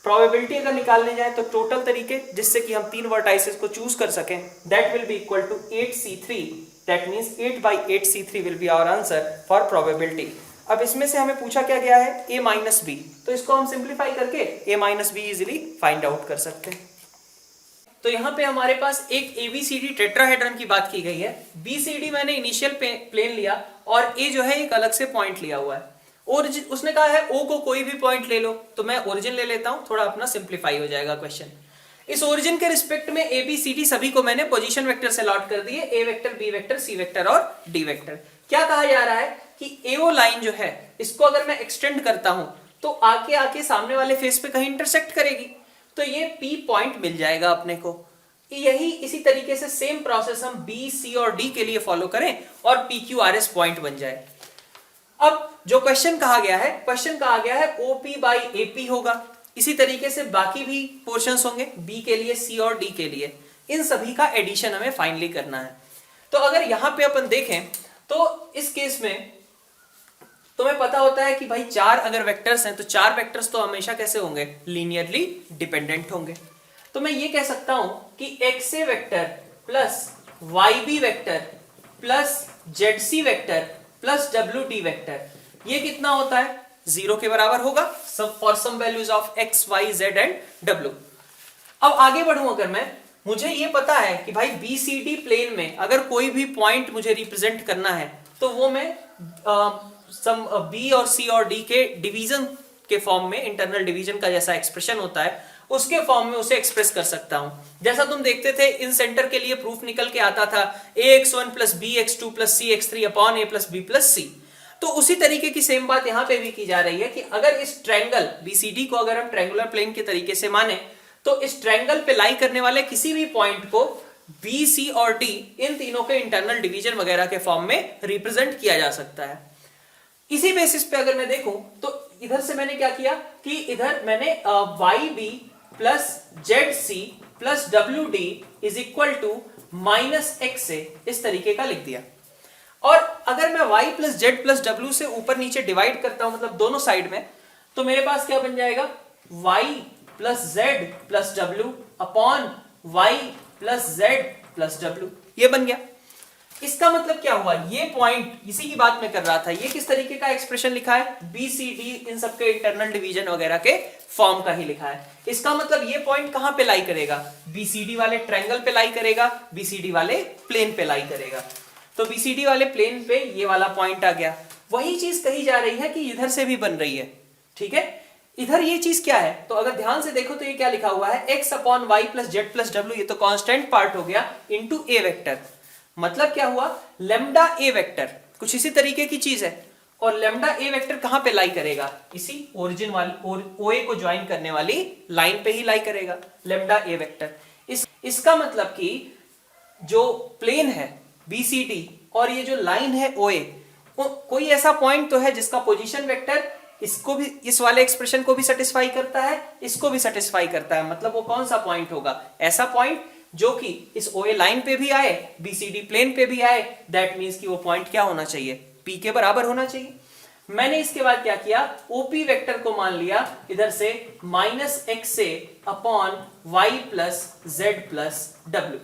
प्रोबेबिलिटी अगर निकालने जाए तो टोटल तरीके जिससे कि हम 3 वर्टाइसेस को चूज कर सकें, that will be equal to 8C3। That means 8/8C3 will be our answer for probability. अब इसमें से हमें पूछा क्या गया है, a माइनस बी, तो इसको हम सिंप्लीफाई करके a minus be easily find out कर सकते हैं। तो यहाँ पे हमारे पास एक ABCD टेट्राहेड्रन की बात की गई है। BCD मैंने इनिशियल प्लेन लिया और A जो है एक अलग से पॉइंट लिया हुआ है। ओरिजिन उसने कहा है O को कोई भी पॉइंट ले लो, तो मैं ओरिजिन ले लेता हूं, थोड़ा अपना सिंप्लीफाई हो जाएगा क्वेश्चन। इस ओरिजिन के रिस्पेक्ट में ए बी सी डी सभी को मैंने पोजीशन वेक्टर से अलॉट कर दिए, ए vector, B vector, C vector और डी वेक्टर। क्या कहा जा रहा है कि एओ लाइन जो है इसको अगर मैं एक्सटेंड करता हूं तो आके आके सामने वाले फेस पे कहीं इंटरसेक्ट करेगी, तो ये पी पॉइंट मिल जाएगा अपने को। यही इसी तरीके से सेम प्रोसेस हम बी, सी और डी के लिए फॉलो करें और P Q R S point बन जाए। अब जो क्वेश्चन कहा गया है ओपी बाई एपी होगा। इसी तरीके से बाकी भी पोर्शंस होंगे, बी के लिए, सी और डी के लिए, इन सभी का एडिशन हमें फाइनली करना है। तो अगर यहां पे अपन देखें तो इस केस में तुम्हें पता होता है कि भाई चार अगर वेक्टर्स हैं तो चार वेक्टर्स तो हमेशा कैसे होंगे, लीनियरली डिपेंडेंट होंगे। तो मैं ये कह सकता हूं कि X A vector plus Y B vector plus Z C vector plus W D vector, ये कितना होता है, 0 के बराबर होगा for some values of X Y Z and W. अब आगे बढ़ूं, अगर मैं, मुझे ये पता है कि भाई बी सी डी प्लेन में अगर कोई भी पॉइंट मुझे रिप्रेजेंट करना है तो वो मैं सम बी और सी और डी के डिवीजन के फॉर्म में, इंटरनल डिवीजन का जैसा एक्सप्रेशन होता है उसके फॉर्म में उसे एक्सप्रेस कर सकता हूं। जैसा तुम देखते थे इन सेंटर के लिए प्रूफ निकल के आता था ax1 plus bx2 plus cx3 upon a plus b plus c। तो उसी तरीके की सेम बात यहां पे भी की जा रही है कि अगर इस ट्रायंगल बीसीडी को अगर हम ट्रायंगुलर प्लेन के तरीके से माने तो इस ट्रायंगल पे लाई करने वाले किसी भी पॉइंट को बी, सी और डी इन तीनों के इंटरनल डिवीजन वगैरह के फॉर्म में रिप्रेजेंट किया जा सकता है। इसी बेसिस पे अगर मैं देखूं तो इधर से मैंने क्या किया कि इधर मैंने Y B plus Z C plus W D is equal to minus X A, इस तरीके का लिख दिया। और अगर मैं y plus Z plus W से ऊपर नीचे डिवाइड करता हूं, मतलब दोनों साइड में, तो मेरे पास क्या बन जाएगा, y plus Z plus W upon y plus Z plus W, ये बन गया। इसका मतलब क्या हुआ, ये पॉइंट, इसी की बात मैं कर रहा था, ये किस तरीके का एक्सप्रेशन लिखा है, बी सी डी इन सबके इंटरनल डिवीजन वगैरह के फॉर्म का ही लिखा है। इसका मतलब ये पॉइंट कहां पे लाई करेगा, बीसीडी वाले ट्रायंगल पे लाई करेगा, बीसीडी वाले प्लेन पे लाई करेगा। तो बीसीडी वाले प्लेन पे ये वाला पॉइंट आ गया। वही चीज कही जा रही है कि इधर से भी बन रही है, ठीक है। इधर ये चीज क्या है, तो अगर ध्यान से देखो तो ये क्या लिखा हुआ है, x upon Y plus Z plus W, ये तो कांस्टेंट पार्ट हो गया, इनटू ए वेक्टर। मतलब क्या हुआ, लेमडा ए वेक्टर कुछ इसी तरीके की चीज है, और लेमडा ए वेक्टर कहां पे लाई करेगा, इसी ओरिजिन वाली ओए को ज्वाइन करने वाली लाइन पे ही लाई करेगा लेमडा ए वेक्टर। इसका मतलब कि जो प्लेन है बीसीडी और ये जो लाइन है ओए, कोई ऐसा पॉइंट तो है जिसका पोजीशन वेक्टर इसको भी, इस वाले एक्सप्रेशन को भी सेटिस्फाई करता है, इसको भी सेटिस्फाई करता है। मतलब वो कौन सा पॉइंट होगा, ऐसा पॉइंट जो कि इस ओए लाइन पे भी आए, बीसीडी प्लेन पे भी आए, दैट मींस कि वो पॉइंट क्या होना चाहिए, पी के बराबर होना चाहिए। मैंने इसके बाद क्या किया, ओपी वेक्टर को मान लिया इधर से minus X A upon Y plus Z plus W,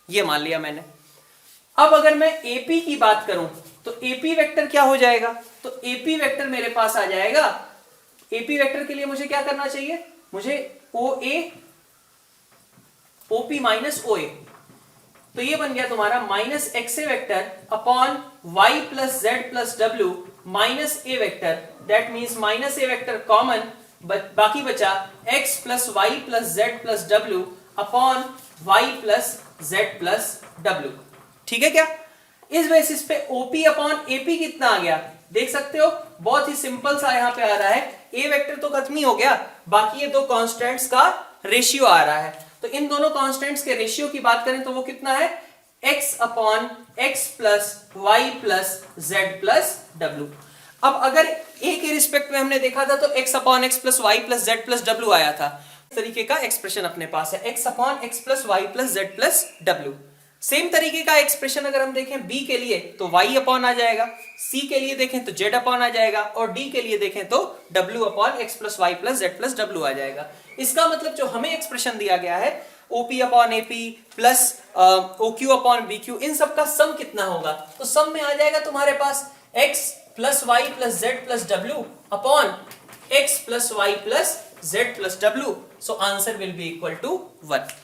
ये मान लिया मैंने। अब अगर मैं एपी की बात करूं तो एपी वेक्टर क्या हो जाएगा, तो एपी वेक्टर मेरे पास आ जाएगा, एपी वेक्टर के लिए मुझे क्या करना चाहिए, मुझे ओ ए ओपी माइनस ओ ए, तो ये बन गया तुम्हारा minus X A vector upon Y plus Z plus W minus A vector, that means minus A vector common, बाकी बचा x plus Y plus Z plus W upon Y plus Z plus W. ठीक है क्या, इस बेसिस पे ओपी अपॉन एपी कितना आ गया, देख सकते हो, बहुत ही सिंपल सा यहां पे आ रहा है, ए वेक्टर तो खत्म ही हो गया, बाकी ये दो कांस्टेंट्स का रेशियो आ रहा है। तो इन दोनों कांस्टेंट्स के रेशियो की बात करें तो वो कितना है, x upon x plus Y plus Z plus डब्ल्यू। अब अगर a के रिस्पेक्ट में हमने देखा था तो x upon x plus Y plus Z plus डब्ल्यू आया था, इस तरीके का एक्सप्रेशन अपने पास है, x upon x plus Y plus Z plus डब्ल्यू। सेम तरीके का एक्सप्रेशन अगर हम देखें b के लिए तो y अपॉन आ जाएगा, c के लिए देखें तो z अपॉन आ जाएगा, और d के लिए देखें तो w upon x plus Y plus Z plus W आ जाएगा। इसका मतलब जो हमें एक्सप्रेशन दिया गया है OP upon AP plus OQ upon BQ, इन सब का सम कितना होगा, तो सम में आ जाएगा तुम्हारे पास x plus Y plus Z plus W upon x plus Y plus Z plus W. So answer will be equal to 1।